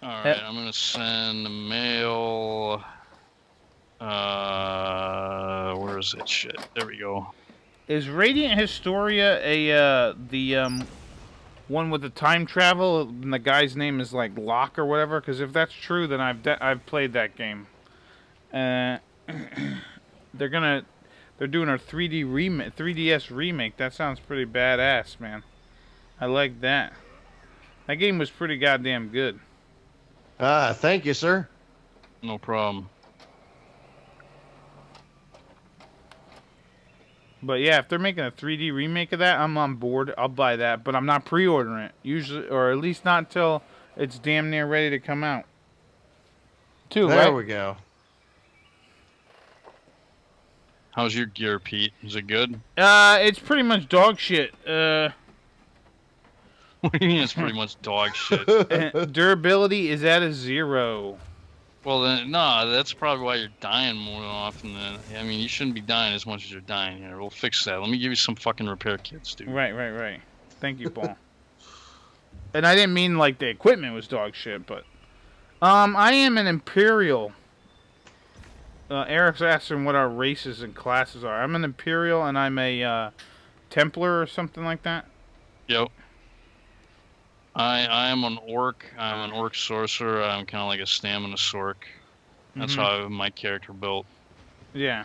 Speaker 2: Alright, I'm gonna send the mail. Where is it? Shit. There we go.
Speaker 1: Is Radiant Historia the one with the time travel and the guy's name is like Locke or whatever? Because if that's true, then I've played that game. They're doing a 3DS remake. That sounds pretty badass, man. I like that. That game was pretty goddamn good.
Speaker 3: Ah, thank you, sir.
Speaker 2: No problem.
Speaker 1: But yeah, if they're making a 3D remake of that, I'm on board. I'll buy that, but I'm not pre-ordering it. Usually, or at least not until it's damn near ready to come out.
Speaker 3: There we go.
Speaker 2: How's your gear, Pete? Is it good?
Speaker 1: It's pretty much dog shit.
Speaker 2: What do you mean it's pretty much dog shit?
Speaker 1: Durability is at a 0.
Speaker 2: Well, then, no, that's probably why you're dying more often than... I mean, you shouldn't be dying as much as you're dying here. We'll fix that. Let me give you some fucking repair kits, dude.
Speaker 1: Right. Thank you, Paul. And I didn't mean like the equipment was dog shit, but I am an Imperial. Eric's asking what our races and classes are. I'm an Imperial and I'm a Templar or something like that.
Speaker 2: Yep. I am an orc. I'm an orc sorcerer. I'm kind of like a stamina sorc. That's how I have my character built.
Speaker 1: Yeah.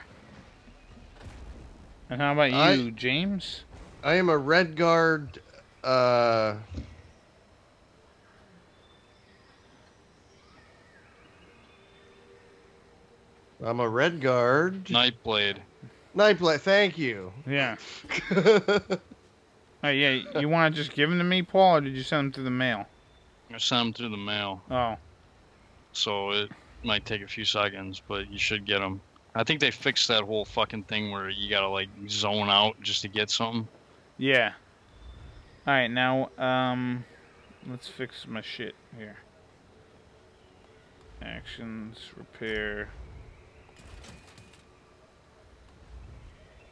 Speaker 1: And how about you, James?
Speaker 3: I am a Red Guard. I'm a Red Guard.
Speaker 2: Nightblade.
Speaker 3: Nightblade. Thank you.
Speaker 1: Yeah. Hey, yeah. You want to just give them to me, Paul, or did you send them through the mail?
Speaker 2: I sent them through the mail.
Speaker 1: Oh.
Speaker 2: So it might take a few seconds, but you should get them. I think they fixed that whole fucking thing where you gotta like zone out just to get something.
Speaker 1: Yeah. All right, now let's fix my shit here. Actions, repair,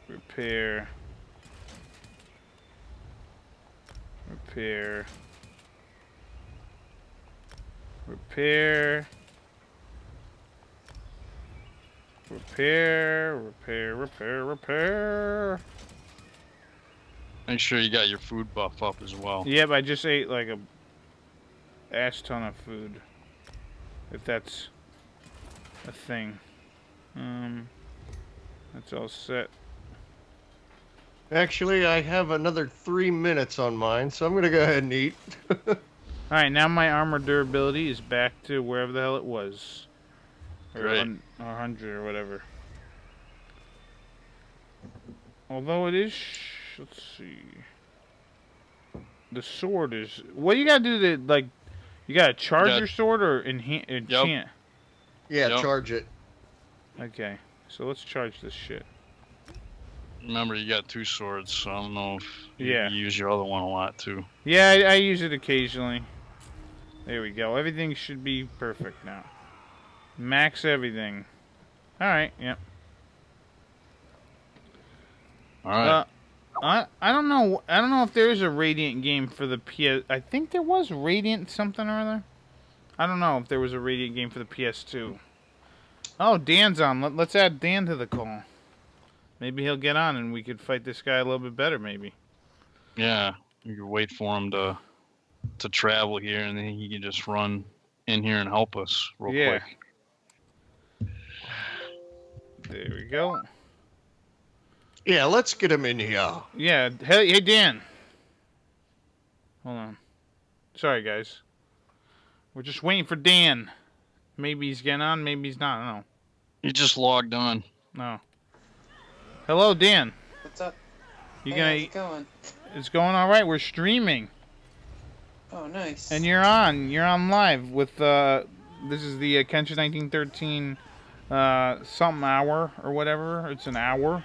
Speaker 1: repair, repair, repair. Repair.
Speaker 2: Make sure you got your food buff up as well.
Speaker 1: Yep, I just ate like a ass ton of food. If that's a thing. That's all set.
Speaker 3: Actually, I have another 3 minutes on mine, so I'm gonna go ahead and eat.
Speaker 1: Alright, now my armor durability is back to wherever the hell it was. Or 100 or whatever. Although it is... Let's see. The sword is... What do you gotta do to, like... You gotta charge your sword or enchant?
Speaker 2: Yep.
Speaker 3: Yeah, charge it.
Speaker 1: Okay, so let's charge this shit.
Speaker 2: Remember, you got 2 swords, so I don't know if you use your other one a lot, too.
Speaker 1: Yeah, I use it occasionally. There we go. Everything should be perfect now. Max everything. Alright, yep.
Speaker 2: Alright.
Speaker 1: I don't know. I don't know if there is a Radiant game for the PS... I think there was Radiant something or other. I don't know if there was a Radiant game for the PS2. Oh, Dan's on. Let's add Dan to the call. Maybe he'll get on and we could fight this guy a little bit better, maybe.
Speaker 2: Yeah. You could wait for him to travel here, and then he can just run in here and help us real quick.
Speaker 1: There we go.
Speaker 3: Yeah, let's get him in here.
Speaker 1: Yeah. Hey, Dan. Hold on. Sorry, guys. We're just waiting for Dan. Maybe he's getting on, maybe he's not. I don't know.
Speaker 2: He just logged on.
Speaker 1: No. Hello, Dan.
Speaker 4: What's up?
Speaker 1: You
Speaker 4: How's it going?
Speaker 1: It's going all right. We're streaming.
Speaker 4: Oh, nice.
Speaker 1: And you're on. You're on live with this is the Kenshin1913 something hour or whatever. It's an hour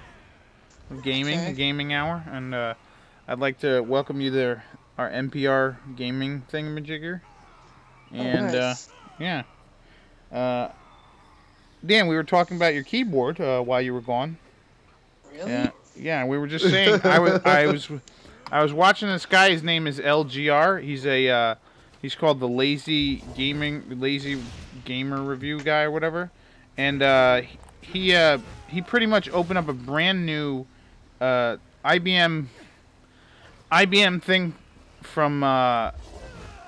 Speaker 1: of gaming, a gaming hour, and I'd like to welcome you to our NPR gaming thingamajigger. And
Speaker 4: nice.
Speaker 1: yeah. Dan, we were talking about your keyboard while you were gone.
Speaker 4: Really?
Speaker 1: Yeah, we were just saying. I was watching this guy. His name is LGR. He's called the Lazy Gamer Review guy or whatever. And he pretty much opened up a brand new IBM thing from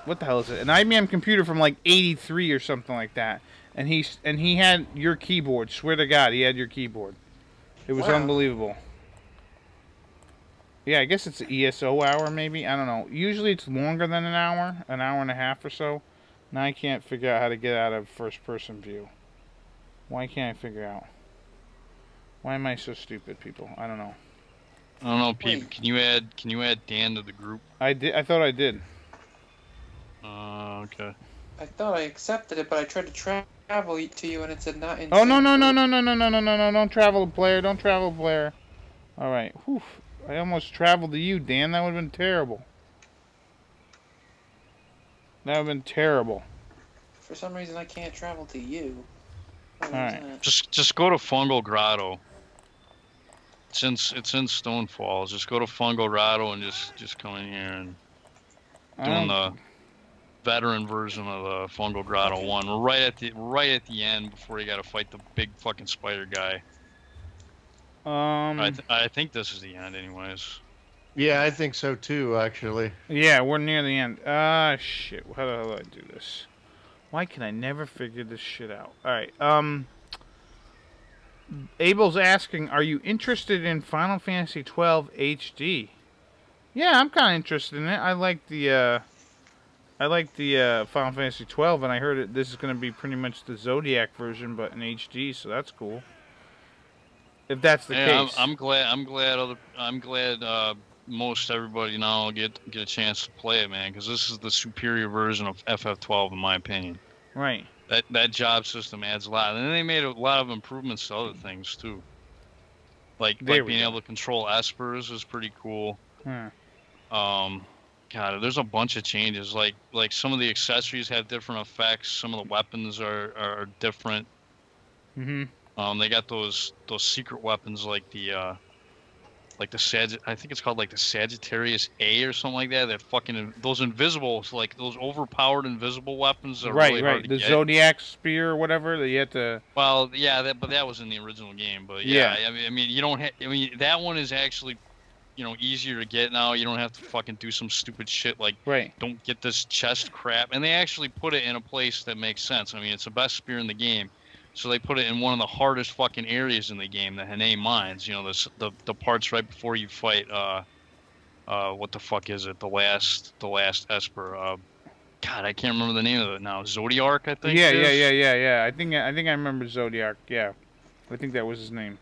Speaker 1: what the hell is it? An IBM computer from like '83 or something like that. And he had your keyboard. Swear to God, he had your keyboard. It was unbelievable. Yeah, I guess it's an ESO hour, maybe. I don't know. Usually it's longer than an hour and a half or so. Now I can't figure out how to get out of first-person view. Why can't I figure out? Why am I so stupid, people? I don't know.
Speaker 2: I don't know, Pete. Can you add Dan to the group?
Speaker 1: I did. I thought I did.
Speaker 2: Okay.
Speaker 4: I thought I accepted it, but I tried to travel to you, and it said not in.
Speaker 1: Oh no! Don't travel, player. Don't travel, player. All right. Whew. I almost traveled to you, Dan. That would have been terrible. That would have been terrible.
Speaker 4: For some reason, I can't travel to you.
Speaker 1: All right.
Speaker 2: Just go to Fungal Grotto. It's in Stonefall. Just go to Fungal Grotto and just come in here and. doing the veteran version of the Fungal Grotto 1. We're right at the end before you got to fight the big fucking spider guy. I think this is the end, anyways.
Speaker 3: Yeah, I think so too, actually.
Speaker 1: Yeah, we're near the end. Ah, shit. How the hell do I do this? Why can I never figure this shit out? Alright, Abel's asking, are you interested in Final Fantasy 12 HD? Yeah, I'm kind of interested in it. I like the Final Fantasy 12, and I heard this is going to be pretty much the Zodiac version, but in HD, so that's cool. If that's the case.
Speaker 2: I'm glad most everybody now get a chance to play it, man, because this is the superior version of FF12 in my opinion.
Speaker 1: Right.
Speaker 2: That job system adds a lot, and then they made a lot of improvements to other things too. Like being able to control espers is pretty cool. God, there's a bunch of changes. Like some of the accessories have different effects. Some of the weapons are different. They got those secret weapons like the I think it's called like the Sagittarius A or something like that. That fucking those invisible, like those overpowered invisible weapons that are really hard to
Speaker 1: the
Speaker 2: get.
Speaker 1: Zodiac spear or whatever that you had to.
Speaker 2: Well, yeah, but that was in the original game. But yeah. I mean, you don't. That one is actually, easier to get now. You don't have to fucking do some stupid shit like don't get this chest crap. And they actually put it in a place that makes sense. I mean, it's the best spear in the game. So they put it in one of the hardest fucking areas in the game, the Hane Mines. The parts right before you fight. What the fuck is it? The last Esper. God, I can't remember the name of it now. Zodiac, I think.
Speaker 1: Yeah. I think I remember Zodiac. Yeah, I think that was his name.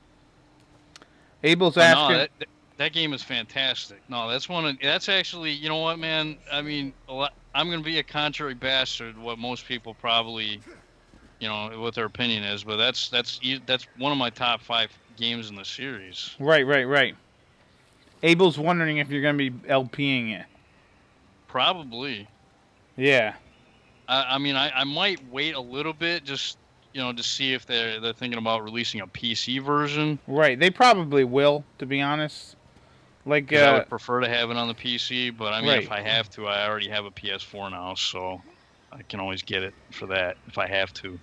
Speaker 1: Abel's asking.
Speaker 2: No, that game is fantastic. No, that's actually, you know what, man? I mean, I'm gonna be a contrary bastard. What most people probably. What their opinion is, but that's one of my top 5 games in the series.
Speaker 1: Right. Abel's wondering if you're going to be LPing it.
Speaker 2: Probably.
Speaker 1: Yeah.
Speaker 2: I mean, I might wait a little bit just, to see if they're thinking about releasing a PC version.
Speaker 1: Right. They probably will, to be honest. Like,
Speaker 2: I would prefer to have it on the PC, but I mean, if I have to, I already have a PS4 now, so I can always get it for that if I have to.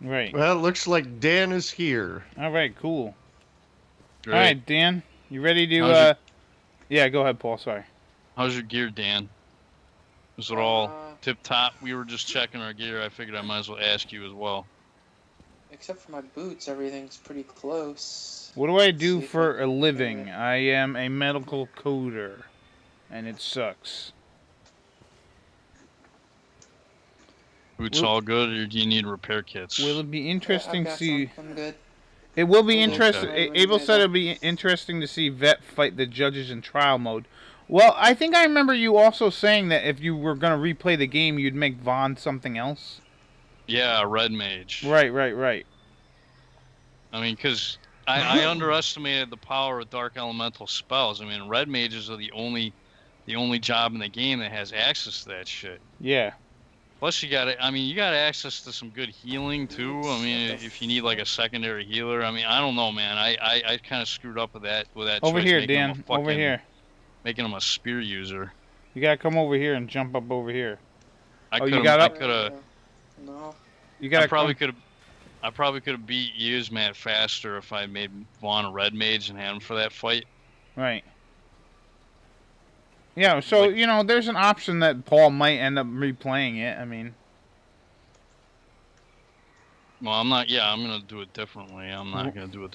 Speaker 1: Right.
Speaker 3: Well, it looks like Dan is here.
Speaker 1: All right, cool.
Speaker 2: Great.
Speaker 1: All right, Dan, you ready to? Yeah, go ahead, Paul. Sorry.
Speaker 2: How's your gear, Dan? Is it all tip top? We were just checking our gear. I figured I might as well ask you as well.
Speaker 4: Except for my boots, everything's pretty close.
Speaker 1: What do I do for a living? I am a medical coder, and it sucks.
Speaker 2: Boots all good, or do you need repair kits?
Speaker 1: Will it be interesting to see?
Speaker 4: I'm good.
Speaker 1: It will be interesting. Abel said it'll be interesting to see Vet fight the judges in trial mode. Well, I think I remember you also saying that if you were going to replay the game, you'd make Vaughn something else.
Speaker 2: Yeah, Red Mage.
Speaker 1: Right.
Speaker 2: I mean, because I underestimated the power of Dark Elemental spells. I mean, Red Mages are the only job in the game that has access to that shit.
Speaker 1: Yeah.
Speaker 2: Plus, you got access to some good healing too. I mean, if you need like a secondary healer, I mean, I don't know, man. I kind of screwed up with that.
Speaker 1: Over
Speaker 2: choice,
Speaker 1: here, Dan. Over here.
Speaker 2: Making him a spear user.
Speaker 1: You gotta come over here and jump up over here.
Speaker 2: You got up?
Speaker 4: No.
Speaker 1: You gotta.
Speaker 2: I probably could have beat Yuzmat faster if I made Vaughn a Red Mage and had him for that fight.
Speaker 1: Right. Yeah, so, there's an option that Paul might end up replaying it, I mean.
Speaker 2: Well, I'm going to do it differently. I'm not going to do it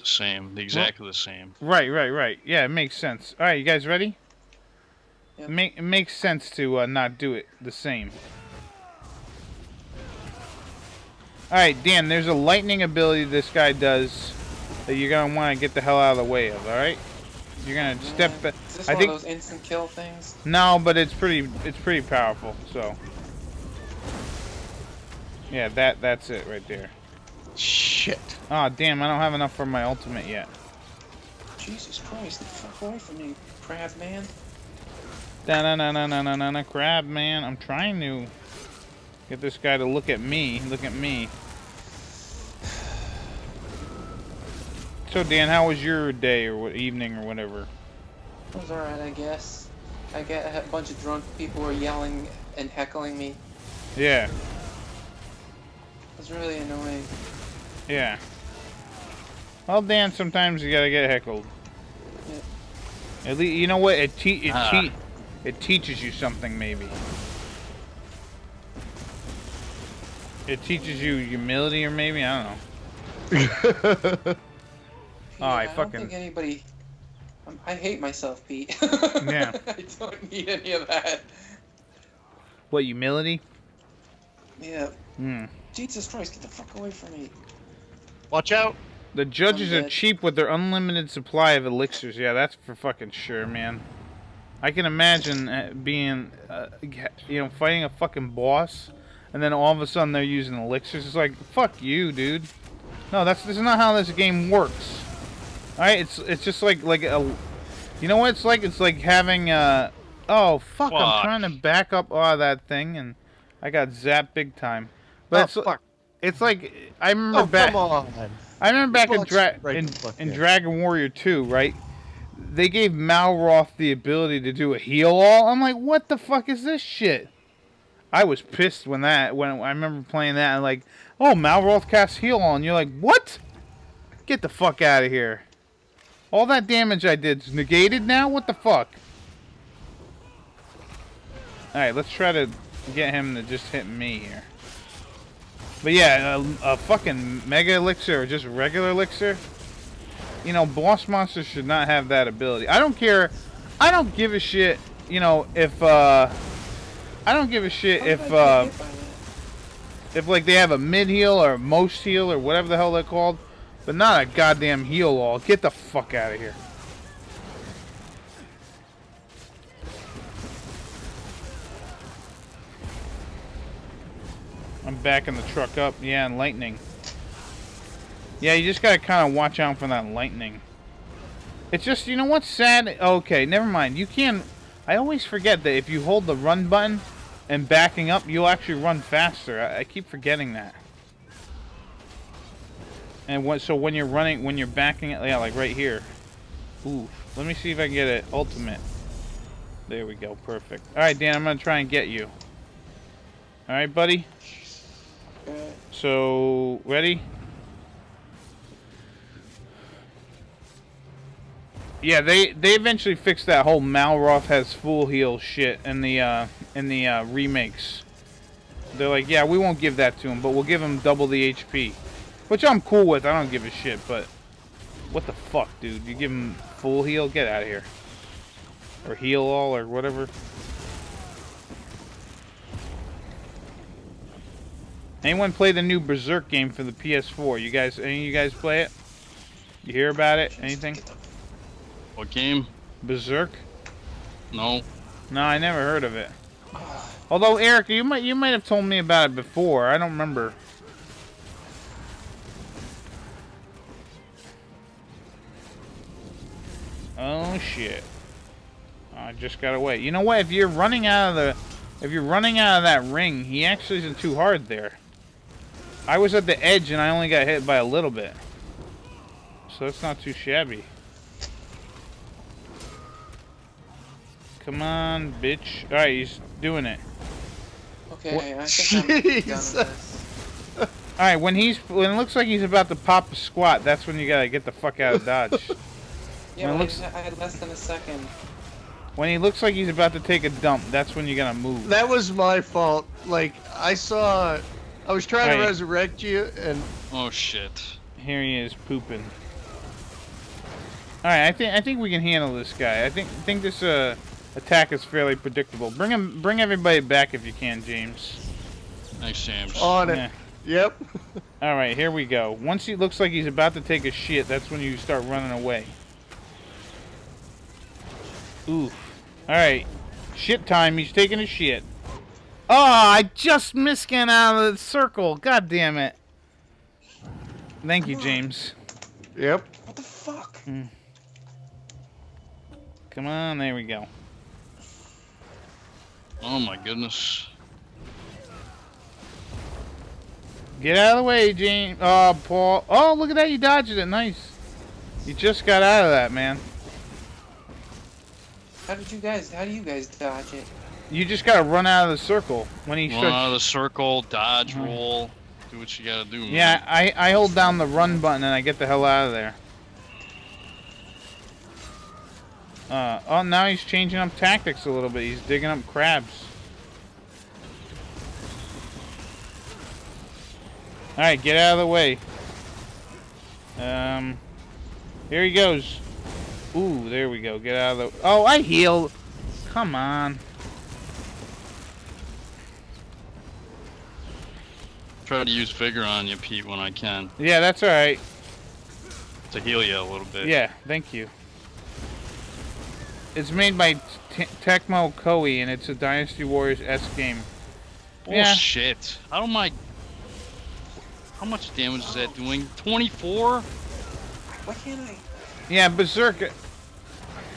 Speaker 2: exactly the same.
Speaker 1: Right. Yeah, it makes sense. All right, you guys ready?
Speaker 4: Yep.
Speaker 1: It makes sense to not do it the same. All right, Dan, there's a lightning ability this guy does that you're going to want to get the hell out of the way of, all right? You're gonna step back.
Speaker 4: Is this one of those instant kill things?
Speaker 1: No, but it's pretty powerful. So, yeah, that's it right there.
Speaker 3: Shit.
Speaker 1: Oh damn! I don't have enough for my ultimate yet.
Speaker 4: Jesus Christ! Get the fuck away from me, crab man.
Speaker 1: Da-na-na-na-na-na-na, crab man. I'm trying to get this guy to look at me. Look at me. So Dan, how was your day or evening or whatever?
Speaker 4: It was alright, I guess. I get a bunch of drunk people were yelling and heckling me.
Speaker 1: Yeah.
Speaker 4: It was really annoying.
Speaker 1: Yeah. Well, Dan, sometimes you gotta get heckled.
Speaker 4: Yeah.
Speaker 1: At least, you know what? It teaches you something, maybe. It teaches you humility, or maybe, I don't know.
Speaker 4: Yeah,
Speaker 1: I
Speaker 4: don't think anybody... I hate myself, Pete.
Speaker 1: Yeah.
Speaker 4: I don't need any of that.
Speaker 1: What, humility?
Speaker 4: Yeah.
Speaker 1: Hmm.
Speaker 4: Jesus Christ, get the fuck away from me.
Speaker 3: Watch out.
Speaker 1: The judges are
Speaker 4: dead.
Speaker 1: cheap with their unlimited supply of elixirs. Yeah, that's for fucking sure, man. I can imagine being, you know, fighting a fucking boss, and then all of a sudden they're using elixirs. It's like, fuck you, dude. No, this is not how this game works. All right, it's just like a, you know what it's like? It's like having oh fuck, I'm trying to back up that thing, and I got zapped big time. But it's like I remember back.
Speaker 3: Come on.
Speaker 1: I remember back in Dragon Warrior 2, right? They gave Malroth the ability to do a heal all. I'm like, what the fuck is this shit? I was pissed when I remember playing that and like, oh, Malroth casts heal all, and you're like, what? Get the fuck out of here. All that damage I did is negated now? What the fuck? Alright, let's try to get him to just hit me here. But yeah, a fucking mega elixir or just regular elixir. You know, boss monsters should not have that ability. I don't care. I don't give a shit, you know, if I don't give a shit if like they have a mid heal or most heal or whatever the hell they're called. But not a goddamn heal all. Get the fuck out of here. I'm backing the truck up. Yeah, and lightning. Yeah, you just gotta kind of watch out for that lightning. It's just, you know what's sad? Okay, never mind. You can... I always forget that if you hold the run button and backing up, you'll actually run faster. I keep forgetting that. And so when you're running, when you're backing it, yeah, like right here. Ooh, let me see if I can get it ultimate. There we go, perfect. All right, Dan, I'm gonna try and get you. All right, buddy. So ready? Yeah, they eventually fixed that whole Malroth has full heal shit in the remakes. They're like, yeah, we won't give that to him, but we'll give him double the HP. Which I'm cool with, I don't give a shit, but... What the fuck, dude? You give him full heal? Get out of here. Or heal all, or whatever. Anyone play the new Berserk game for the PS4? You guys, any of you guys play it? You hear about it? Anything?
Speaker 2: What game?
Speaker 1: Berserk?
Speaker 2: No.
Speaker 1: No, I never heard of it. Although, Eric, you might have told me about it before. I don't remember. Oh shit! I just gotta wait. You know what? If you're running out of that ring, he actually isn't too hard there. I was at the edge and I only got hit by a little bit, so it's not too shabby. Come on, bitch! All right, he's doing it.
Speaker 4: Okay, I think I'm done with this.
Speaker 1: All right, when it looks like he's about to pop a squat, that's when you gotta get the fuck out of dodge.
Speaker 4: Yeah, I had less than a second.
Speaker 1: When he looks like he's about to take a dump, that's when you're gonna move.
Speaker 3: That was my fault. Like, I was trying to resurrect you, and...
Speaker 2: Oh, shit.
Speaker 1: Here he is, pooping. Alright, I think we can handle this guy. I think this attack is fairly predictable. Bring everybody back if you can, James.
Speaker 2: Thanks, James.
Speaker 3: On it. Yep.
Speaker 1: Alright, here we go. Once he looks like he's about to take a shit, that's when you start running away. Oof. Alright. Shit time. He's taking a shit. Oh, I just missed getting out of the circle. God damn it. Thank you, James.
Speaker 3: Yep.
Speaker 4: What the fuck?
Speaker 1: Come on, there we go.
Speaker 2: Oh my goodness.
Speaker 1: Get out of the way, James. Oh, Paul. Oh, look at that. You dodged it. Nice. You just got out of that, man.
Speaker 4: How do you guys dodge it?
Speaker 1: You just gotta run out of the circle when he
Speaker 2: Run out of the circle, dodge, roll, do what you gotta do, man.
Speaker 1: Yeah, I hold down the run button and I get the hell out of there. Oh, now he's changing up tactics a little bit. He's digging up crabs. Alright, get out of the way. Here he goes. Ooh, there we go. Get out of the... Oh, I healed. Come on.
Speaker 2: Try to use vigor on you, Pete, when I can.
Speaker 1: Yeah, that's alright.
Speaker 2: To heal you a little bit.
Speaker 1: Yeah, thank you. It's made by Tecmo Koei, and it's a Dynasty Warriors-esque game.
Speaker 2: Bullshit. I don't mind. How much damage is that doing? 24?
Speaker 4: Why can't I?
Speaker 1: Yeah, Berserk.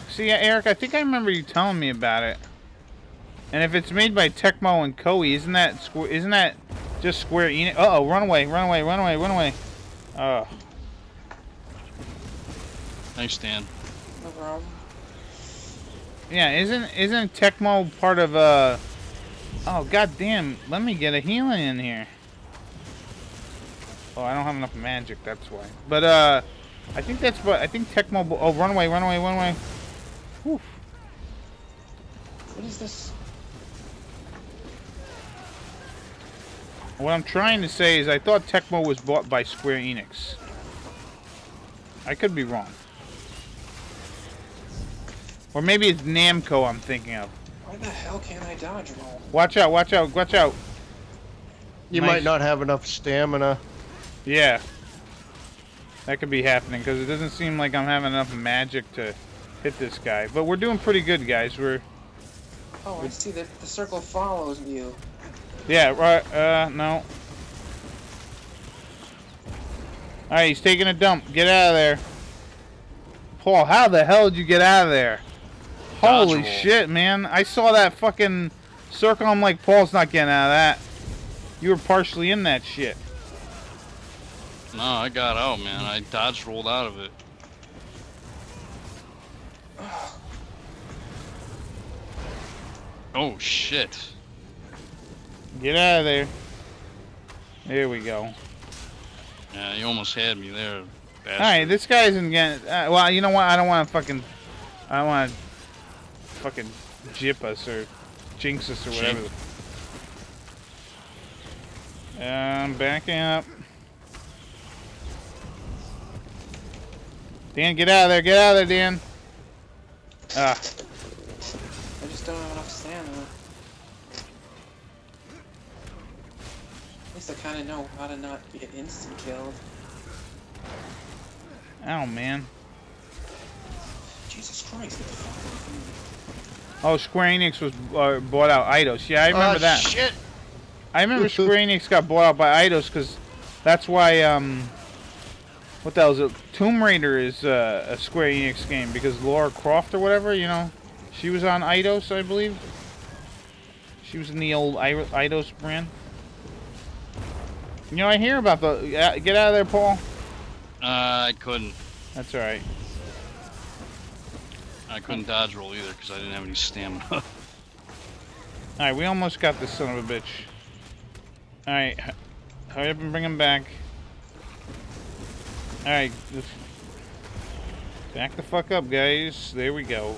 Speaker 1: See, Eric, I think I remember you telling me about it. And if it's made by Tecmo and Koei, isn't that just Square Enix? Uh-oh, run away, run away, run away, run away. Oh.
Speaker 2: Nice, Dan.
Speaker 4: No problem.
Speaker 1: Yeah, isn't Tecmo part of Oh, goddamn! Let me get a healing in here. Oh, I don't have enough magic. That's why. But I think that's what I think Tecmo. Oh, run away! Run away! Run away! Whew.
Speaker 4: What is this?
Speaker 1: What I'm trying to say is I thought Tecmo was bought by Square Enix. I could be wrong. Or maybe it's Namco I'm thinking of.
Speaker 4: Why the hell can't I dodge roll?
Speaker 1: Watch out, watch out, watch out.
Speaker 3: You might not have enough stamina.
Speaker 1: Yeah. That could be happening because it doesn't seem like I'm having enough magic to hit this guy. But we're doing pretty good, guys.
Speaker 4: Oh, I see that the circle follows you.
Speaker 1: Yeah, right, no. Alright, he's taking a dump. Get out of there. Paul, how the hell did you get out of there? Holy shit, man. I saw that fucking circle. I'm like, Paul's not getting out of that. You were partially in that shit.
Speaker 2: No, I got out, man. I dodge rolled out of it. Oh, shit.
Speaker 1: Get out of there. There we go.
Speaker 2: Yeah, you almost had me there.
Speaker 1: Alright, this guy isn't getting... well, you know what? I don't want to fucking... I don't want to fucking jip us or jinx us or whatever. I'm backing up. Dan, get out of there. Get out of there, Dan. Ah.
Speaker 4: I just don't have enough stamina. At least I kind of know how to not get instant killed.
Speaker 1: Oh, man.
Speaker 4: Jesus Christ, what the fuck?
Speaker 1: Oh, Square Enix was bought out Eidos. Yeah, I remember that.
Speaker 3: Shit.
Speaker 1: I remember Square Enix got bought out by Eidos because that's why, what the hell is it? Tomb Raider is a Square Enix game because Lara Croft or whatever, you know, she was on Eidos, I believe. She was in the old Eidos brand. You know, I hear about the... get out of there, Paul.
Speaker 2: I couldn't.
Speaker 1: That's alright.
Speaker 2: I couldn't dodge roll either because I didn't have any stamina.
Speaker 1: Alright, we almost got this son of a bitch. Alright, hurry up and bring him back. Alright, back the fuck up, guys. There we go.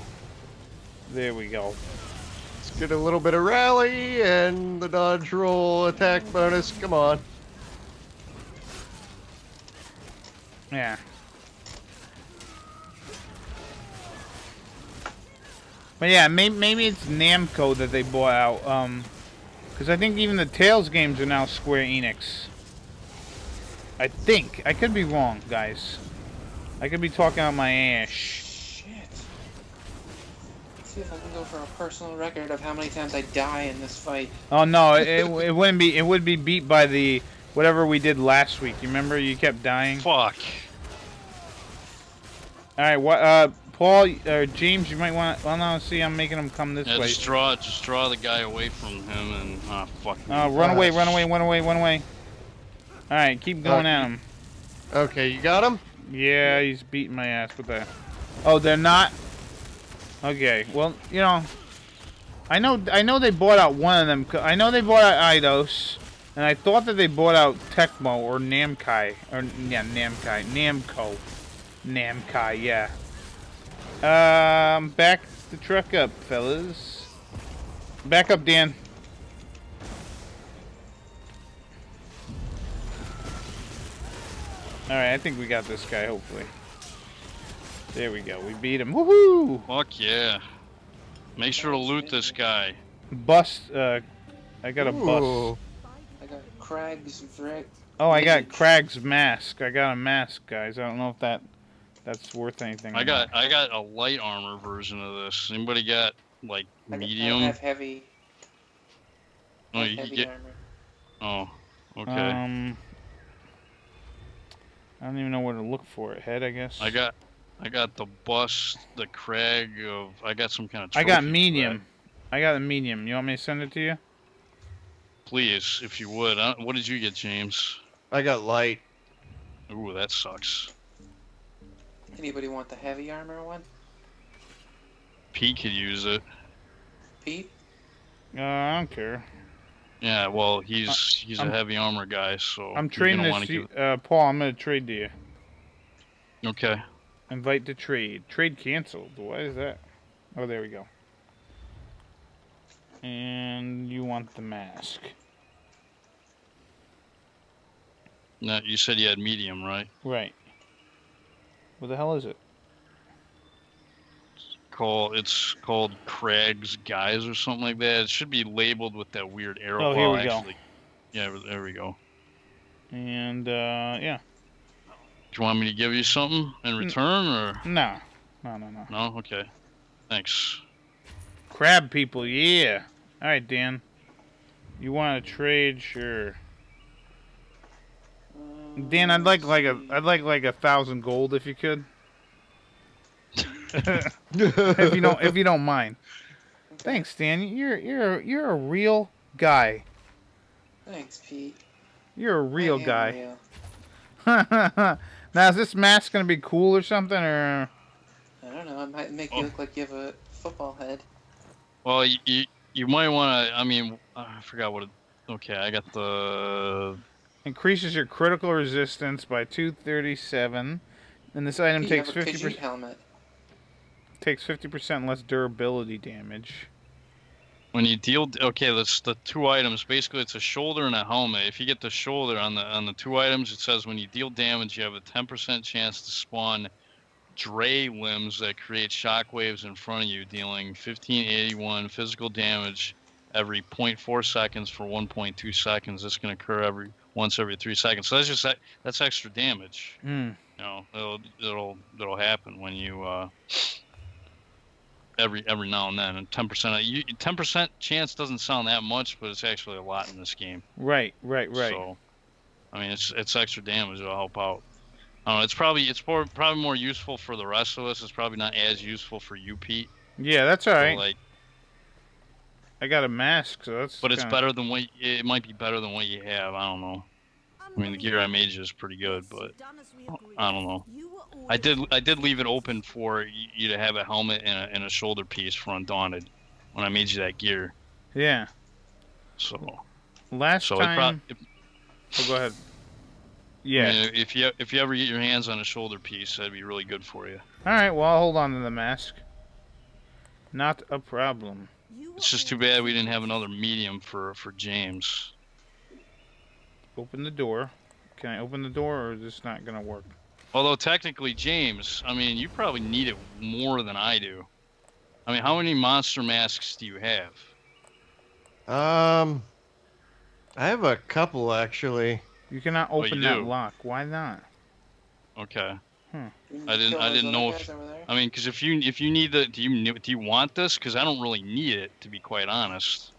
Speaker 1: There we go.
Speaker 3: Let's get a little bit of rally and the dodge roll attack bonus. Come on.
Speaker 1: Yeah. But yeah, maybe it's Namco that they bought out. Because I think even the Tales games are now Square Enix. I think. I could be wrong, guys. I could be talking out my ass.
Speaker 4: Shit. Let's see if I can go for a personal record of how many times I die in this fight.
Speaker 1: Oh no, it wouldn't be. It would be beat by the whatever we did last week. You remember? You kept dying.
Speaker 2: Fuck.
Speaker 1: All right, what? Paul or James, you might want. Well, no, see, I'm making him come this way.
Speaker 2: Just draw the guy away from him and fuck.
Speaker 1: Run away, run away, run away, run away. All right, keep going at him.
Speaker 3: Okay, you got him?
Speaker 1: Yeah, he's beating my ass with that. Oh, they're not. Okay, well, you know, I know they bought out one of them. I know they bought out Eidos, and I thought that they bought out Tecmo or Namkai, or yeah, Namkai, yeah. Back the truck up, fellas. Back up, Dan. All right, I think we got this guy. Hopefully. There we go. We beat him. Woohoo!
Speaker 2: Fuck yeah. Make sure to loot this guy.
Speaker 1: Bust. I got a bust.
Speaker 4: I got Craig's Vic.
Speaker 1: Oh, I got Craig's mask. I got a mask, guys. I don't know if that's worth anything.
Speaker 2: I got a light armor version of this. Anybody got like medium?
Speaker 4: I have heavy.
Speaker 2: Oh, you
Speaker 4: heavy
Speaker 2: get.
Speaker 4: armor.
Speaker 2: Oh, okay.
Speaker 1: I don't even know where to look for it. Head, I guess.
Speaker 2: I got the bust, the crag of. I got some kind of.
Speaker 1: I got medium. I got a medium. You want me to send it to you?
Speaker 2: Please, if you would. What did you get, James?
Speaker 3: I got light.
Speaker 2: Ooh, that sucks.
Speaker 4: Anybody want the heavy armor one?
Speaker 2: Pete could use it.
Speaker 4: Pete?
Speaker 1: I don't care.
Speaker 2: Yeah, well, he's a heavy armor guy, so
Speaker 1: I'm trading this. Paul, I'm gonna trade to you.
Speaker 2: Okay.
Speaker 1: Invite to trade. Trade canceled. What is that? Oh, there we go. And you want the mask.
Speaker 2: No, you said you had medium, right?
Speaker 1: Right. What the hell is it?
Speaker 2: It's called Craig's Guys or something like that. It should be labeled with that weird arrow.
Speaker 1: Oh, here we go.
Speaker 2: Yeah, there we go.
Speaker 1: And yeah.
Speaker 2: Do you want me to give you something in return, or?
Speaker 1: No.
Speaker 2: No? Okay. Thanks.
Speaker 1: Crab people, yeah. All right, Dan. You want to trade? Sure. Dan, I'd like 1,000 gold if you could. if you don't mind.
Speaker 4: Okay.
Speaker 1: Thanks, Dan. You're a real guy.
Speaker 4: Thanks, Pete.
Speaker 1: You're a real guy.
Speaker 4: Real.
Speaker 1: Now, is this mask gonna be cool or something, or?
Speaker 4: I don't know. It might make you look like you have a football head.
Speaker 2: Well, you might want to. I mean, I forgot what. Okay, I got the.
Speaker 1: Increases your critical resistance by 237, and this item takes 50%.
Speaker 4: Helmet.
Speaker 1: Takes 50% less durability damage.
Speaker 2: When you deal, okay, that's the two items. Basically, it's a shoulder and a helmet. If you get the shoulder on the two items, it says when you deal damage, you have a 10% chance to spawn Dre limbs that create shockwaves in front of you, dealing 1581 physical damage every 0.4 seconds for 1.2 seconds. This can occur once every 3 seconds. So that's extra damage.
Speaker 1: Mm.
Speaker 2: You know, it'll happen when you every now and then. And 10% chance doesn't sound that much, but it's actually a lot in this game.
Speaker 1: Right.
Speaker 2: So, I mean, it's extra damage. It'll help out. I don't know, it's probably more useful for the rest of us. It's probably not as useful for you, Pete.
Speaker 1: Yeah, that's all right.
Speaker 2: So, like,
Speaker 1: I got a mask, so that's.
Speaker 2: But it's better than it might be better than what you have. I don't know. I mean, the gear I made you is pretty good, but I don't know. I did leave it open for you to have a helmet and a shoulder piece for Undaunted when I made you that gear.
Speaker 1: Yeah.
Speaker 2: So.
Speaker 1: Last time. Go ahead. Yeah.
Speaker 2: I mean, if you ever get your hands on a shoulder piece, that'd be really good for you.
Speaker 1: All right. Well, I'll hold on to the mask. Not a problem.
Speaker 2: It's just too bad we didn't have another medium for James.
Speaker 1: Open the door. Can I open the door, or is this not gonna work?
Speaker 2: Although technically, James, I mean, you probably need it more than I do. I mean, how many monster masks do you have?
Speaker 3: I have a couple actually.
Speaker 1: You cannot open that lock. Why not?
Speaker 2: Okay.
Speaker 4: I
Speaker 2: didn't know if. I mean, because if you need the, do you want this? Because I don't really need it, to be quite honest.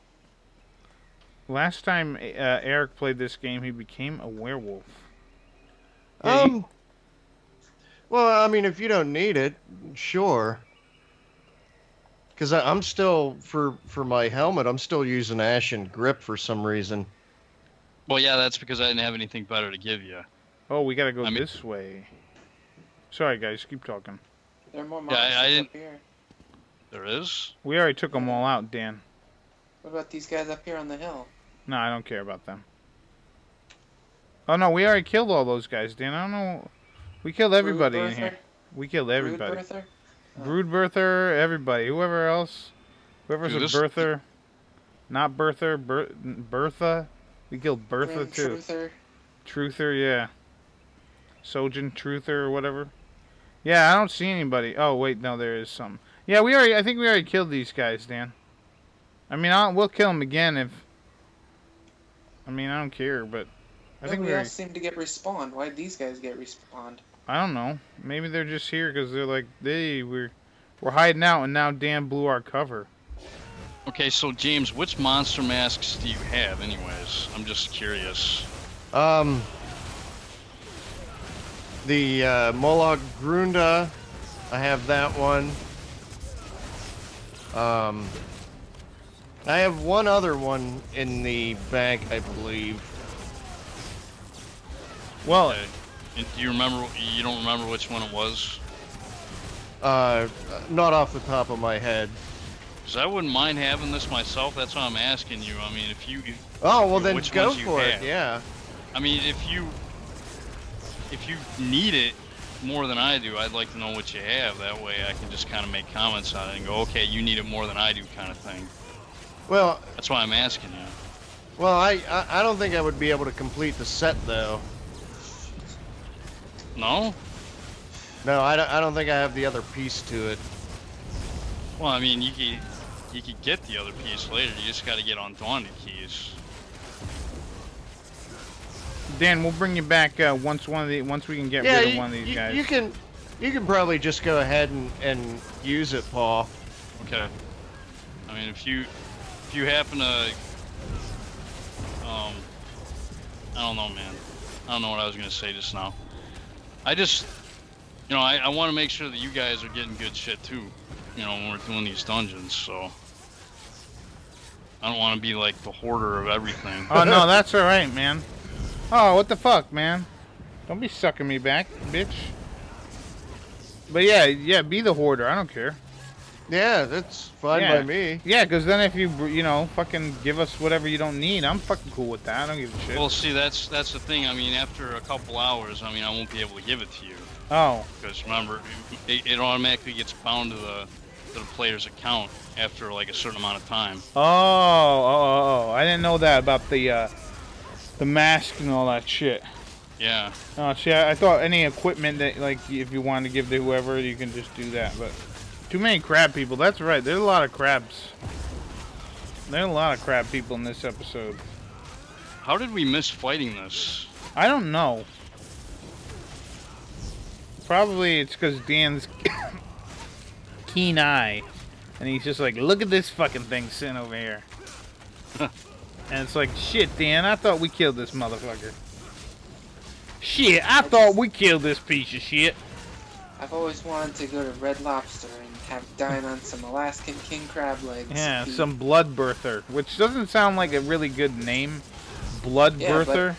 Speaker 1: Last time Eric played this game, he became a werewolf.
Speaker 3: Yeah, well, I mean, if you don't need it, sure. Because I'm still for my helmet, I'm still using Ashen Grip for some reason.
Speaker 2: Well, yeah, that's because I didn't have anything better to give you.
Speaker 1: Oh, we gotta go this way. Sorry, guys, keep talking.
Speaker 4: There are more monsters up here.
Speaker 2: There is?
Speaker 1: We already took them all out, Dan.
Speaker 4: What about these guys up here on the hill?
Speaker 1: No, I don't care about them. Oh no, we already killed all those guys, Dan. I don't know. We killed everybody in here. We killed everybody.
Speaker 4: Brood birther?
Speaker 1: Brood birther, everybody. Whoever else. Whoever's
Speaker 2: Dude,
Speaker 1: a birther. Not birther, Bertha. We killed Bertha
Speaker 4: Grim
Speaker 1: too.
Speaker 4: Truther.
Speaker 1: Truther, yeah. Sojin Truther or whatever. Yeah, I don't see anybody. Oh wait, no, there is some. Yeah, I think we already killed these guys, Dan. I mean, we'll kill them again if. I mean, I don't care, but I think
Speaker 4: Nobody else seemed to get respawned. Why'd these guys get respawned?
Speaker 1: I don't know. Maybe they're just here because they're like, we're hiding out, and now Dan blew our cover.
Speaker 2: Okay, so James, which monster masks do you have, anyways? I'm just curious.
Speaker 3: The Moloch Grunda, I have that one. I have one other one in the bag, I believe.
Speaker 1: Well,
Speaker 2: And do you remember? You don't remember which one it was?
Speaker 3: Not off the top of my head.
Speaker 2: Because I wouldn't mind having this myself. That's why I'm asking you. I mean, if you.
Speaker 3: Oh well, then
Speaker 2: which
Speaker 3: go
Speaker 2: ones you
Speaker 3: for it.
Speaker 2: have.
Speaker 3: Yeah.
Speaker 2: I mean, if you need it more than I do, I'd like to know what you have. That way, I can just kind of make comments on it and go, okay, you need it more than I do, kind of thing.
Speaker 3: Well.
Speaker 2: That's why I'm asking you.
Speaker 3: Well, I don't think I would be able to complete the set though.
Speaker 2: No?
Speaker 3: No, I don't think I have the other piece to it.
Speaker 2: Well, I mean, you could get the other piece later. You just got to get Undaunted keys.
Speaker 1: Dan, we'll bring you back once we can get rid of one of these guys.
Speaker 3: You can probably just go ahead and use it, Paul.
Speaker 2: Okay. I mean, if you happen to, I don't know, man. I don't know what I was gonna say just now. I just, I want to make sure that you guys are getting good shit too. When we're doing these dungeons, so I don't want to be like the hoarder of everything.
Speaker 1: Oh no, that's all right, man. Oh, what the fuck, man? Don't be sucking me back, bitch. But yeah, be the hoarder. I don't care.
Speaker 3: Yeah, that's fine by me.
Speaker 1: Yeah, because then if you fucking give us whatever you don't need, I'm fucking cool with that. I don't give a shit.
Speaker 2: Well, see, that's the thing. I mean, after a couple hours, I won't be able to give it to you.
Speaker 1: Oh.
Speaker 2: Because remember, it automatically gets bound to the player's account after like a certain amount of time.
Speaker 1: Oh. I didn't know that about the mask and all that shit.
Speaker 2: Yeah.
Speaker 1: Oh, see, I thought any equipment that, like, if you wanted to give to whoever, you can just do that, but too many crab people. That's right. There's a lot of crabs. There's a lot of crab people in this episode.
Speaker 2: How did we miss fighting this?
Speaker 1: I don't know. Probably it's because Dan's keen eye, and he's just like, look at this fucking thing sitting over here. And it's like, shit, Dan, I thought we killed this motherfucker. Shit, I thought we killed this piece of shit.
Speaker 4: I've always wanted to go to Red Lobster and have dine on some Alaskan king crab legs.
Speaker 1: Yeah, some blood birther, which doesn't sound like a really good name. Blood birther.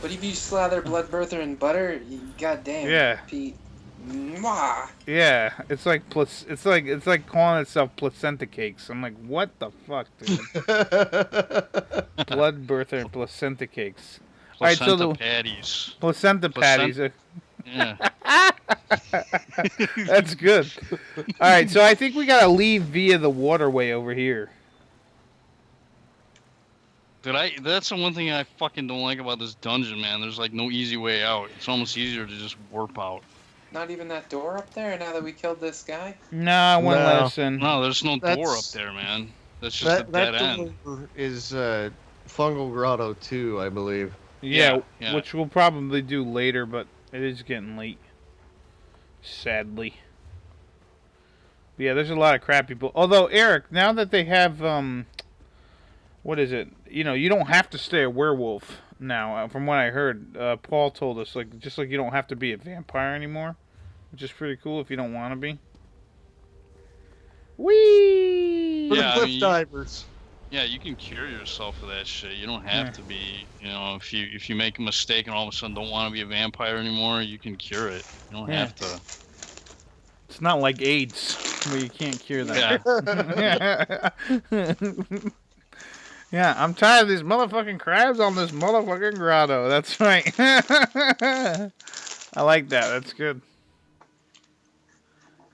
Speaker 4: But if you slather blood birther in butter, goddamn,
Speaker 1: yeah.
Speaker 4: Pete. Mwah.
Speaker 1: Yeah, it's like calling itself placenta cakes. I'm like, what the fuck, dude? Blood birther and placenta cakes.
Speaker 2: Placenta patties.
Speaker 1: Placenta patties.
Speaker 2: Yeah.
Speaker 1: That's good. All right, so I think we gotta leave via the waterway over here.
Speaker 2: That's the one thing I fucking don't like about this dungeon, man. There's like no easy way out. It's almost easier to just warp out.
Speaker 4: Not even that door up there now that we killed this guy?
Speaker 1: No, I wouldn't let us in.
Speaker 2: No, there's no door up there, man. That's just a dead end.
Speaker 3: That door is Fungal Grotto 2, I believe.
Speaker 1: Yeah, which we'll probably do later, but it is getting late. Sadly. But yeah, there's a lot of crap people. Although, Eric, now that they have, what is it? You don't have to stay a werewolf now. From what I heard, Paul told us, just like you don't have to be a vampire anymore, which is pretty cool if you don't want to be. Whee!
Speaker 3: For the cliff divers.
Speaker 2: Yeah, you can cure yourself of that shit. You don't have to be, if you make a mistake and all of a sudden don't want to be a vampire anymore, you can cure it. You don't have to.
Speaker 1: It's not like AIDS. Well, you can't cure that. Yeah. Yeah, I'm tired of these motherfucking crabs on this motherfucking grotto. That's right. I like that. That's good.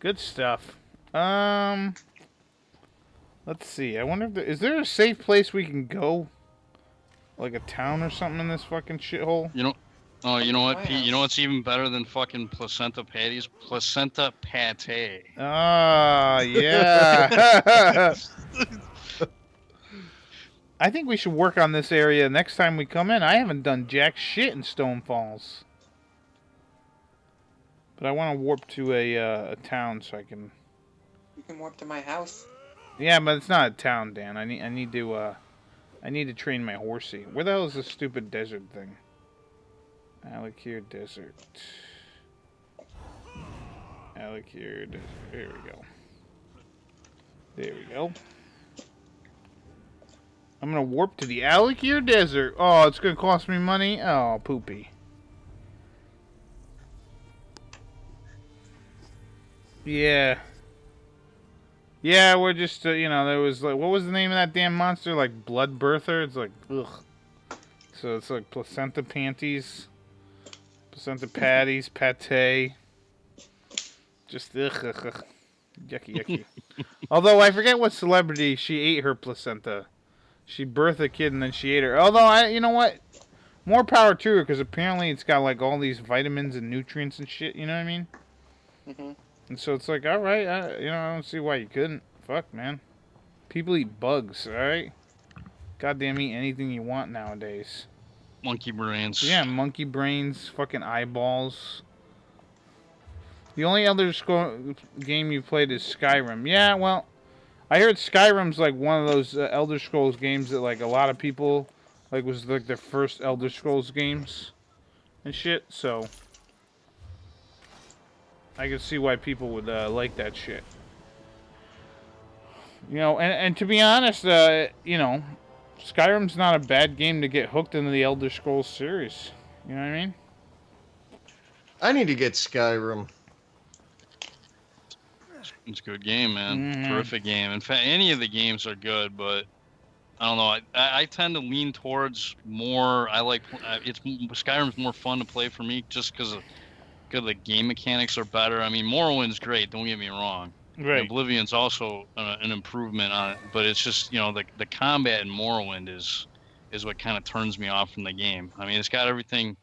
Speaker 1: Good stuff. Let's see. I wonder if is there a safe place we can go? Like a town or something in this fucking shithole?
Speaker 2: You know, oh, you know what, Pete? You know what's even better than fucking placenta patties? Placenta pate.
Speaker 1: Ah, yeah. I think we should work on this area next time we come in. I haven't done jack shit in Stone Falls. But I want to warp to a town so I can...
Speaker 4: You can warp to my house.
Speaker 1: Yeah, but it's not a town, Dan. I need to train my horsey. Where the hell is this stupid desert thing? Alikir Desert. Alikir Desert. There we go. There we go. I'm gonna warp to the Alikir Desert. Oh, it's gonna cost me money? Oh, poopy. Yeah. Yeah, we're just, you know, there was like, what was the name of that damn monster? Like Blood Birther? It's like, ugh. So it's like placenta panties, placenta patties, pate. Just, ugh, ugh, ugh. Yucky, yucky. Although I forget what celebrity she ate her placenta. She birthed a kid and then she ate her. Although, you know what? More power to her, because apparently it's got like all these vitamins and nutrients and shit, you know what I mean?
Speaker 4: Mm-hmm.
Speaker 1: And so it's like, alright, you know, I don't see why you couldn't. Fuck, man. People eat bugs, alright? Goddamn eat anything you want nowadays.
Speaker 2: Monkey brains.
Speaker 1: Yeah, monkey brains, fucking eyeballs. The only other game you played is Skyrim. Yeah, well, I heard Skyrim's like one of those Elder Scrolls games that like a lot of people like was like their first Elder Scrolls games and shit. So I can see why people would like that shit. You know, and to be honest, you know, Skyrim's not a bad game to get hooked into the Elder Scrolls series. You know what I mean?
Speaker 3: I need to get Skyrim.
Speaker 2: It's a good game, man. Terrific game. In fact, any of the games are good, but I don't know. I tend to lean towards more. I like Skyrim's more fun to play for me, just because the game mechanics are better. I mean, Morrowind's great. Don't get me wrong.
Speaker 1: Right.
Speaker 2: Oblivion's also an improvement on it, but it's just, you know, the combat in Morrowind is what kind of turns me off from the game. I mean, it's got everything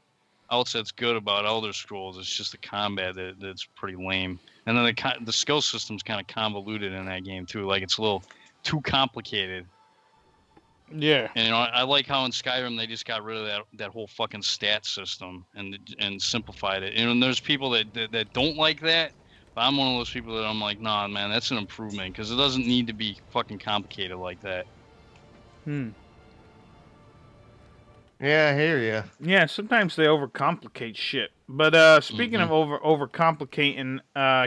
Speaker 2: else that's good about Elder Scrolls. It's just the combat that's pretty lame. And then the skill system's kind of convoluted in that game too. Like, it's a little too complicated.
Speaker 1: Yeah.
Speaker 2: And, you know, I like how in Skyrim they just got rid of that whole fucking stat system and simplified it. And there's people that don't like that, but I'm one of those people that I'm like, nah, man, that's an improvement, because it doesn't need to be fucking complicated like that.
Speaker 3: Yeah, I hear ya.
Speaker 1: Yeah, sometimes they overcomplicate shit. But speaking of overcomplicating,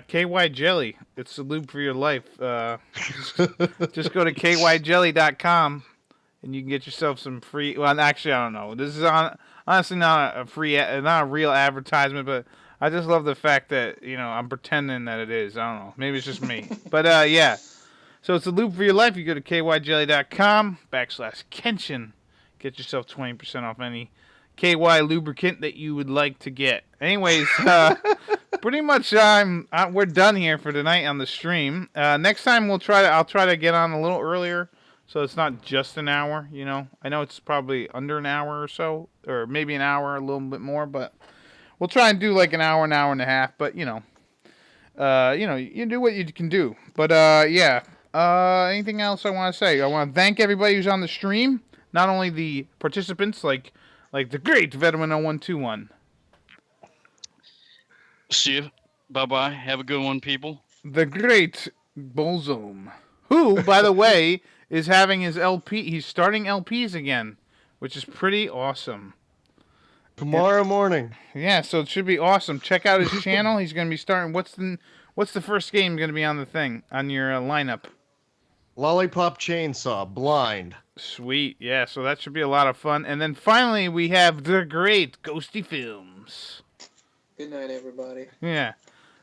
Speaker 1: KY Jelly, it's the lube for your life. Just go to kyjelly.com and you can get yourself some free. Well, actually, I don't know. This is honestly not a free, not a real advertisement, but I just love the fact that, you know, I'm pretending that it is. I don't know. Maybe it's just me. But yeah. So it's the lube for your life. You go to kyjelly.com/Kenshin. Get yourself 20% off any KY lubricant that you would like to get. Anyways, pretty much we're done here for tonight on the stream. Next time I'll try to get on a little earlier, so it's not just an hour, you know. I know it's probably under an hour or so, or maybe an hour, a little bit more, but we'll try and do like an hour and a half, but you know, you do what you can do. But yeah. Anything else I want to say? I want to thank everybody who's on the stream. Not only the participants, like the great Veteran 0121.
Speaker 2: See you. Bye-bye. Have a good one, people.
Speaker 1: The great Bulzome, who, by the way, is having his LP. He's starting LPs again, which is pretty awesome.
Speaker 3: Tomorrow morning.
Speaker 1: Yeah, so it should be awesome. Check out his channel. He's going to be starting. What's the first game going to be on the thing, on your lineup?
Speaker 3: Lollipop Chainsaw, Blind.
Speaker 1: Sweet, yeah, so that should be a lot of fun. And then finally, we have the great Ghostyfilms.
Speaker 4: Good night, everybody.
Speaker 1: Yeah.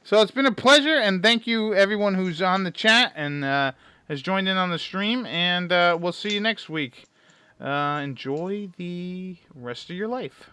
Speaker 1: So it's been a pleasure, and thank you everyone who's on the chat and has joined in on the stream, and we'll see you next week. Enjoy the rest of your life.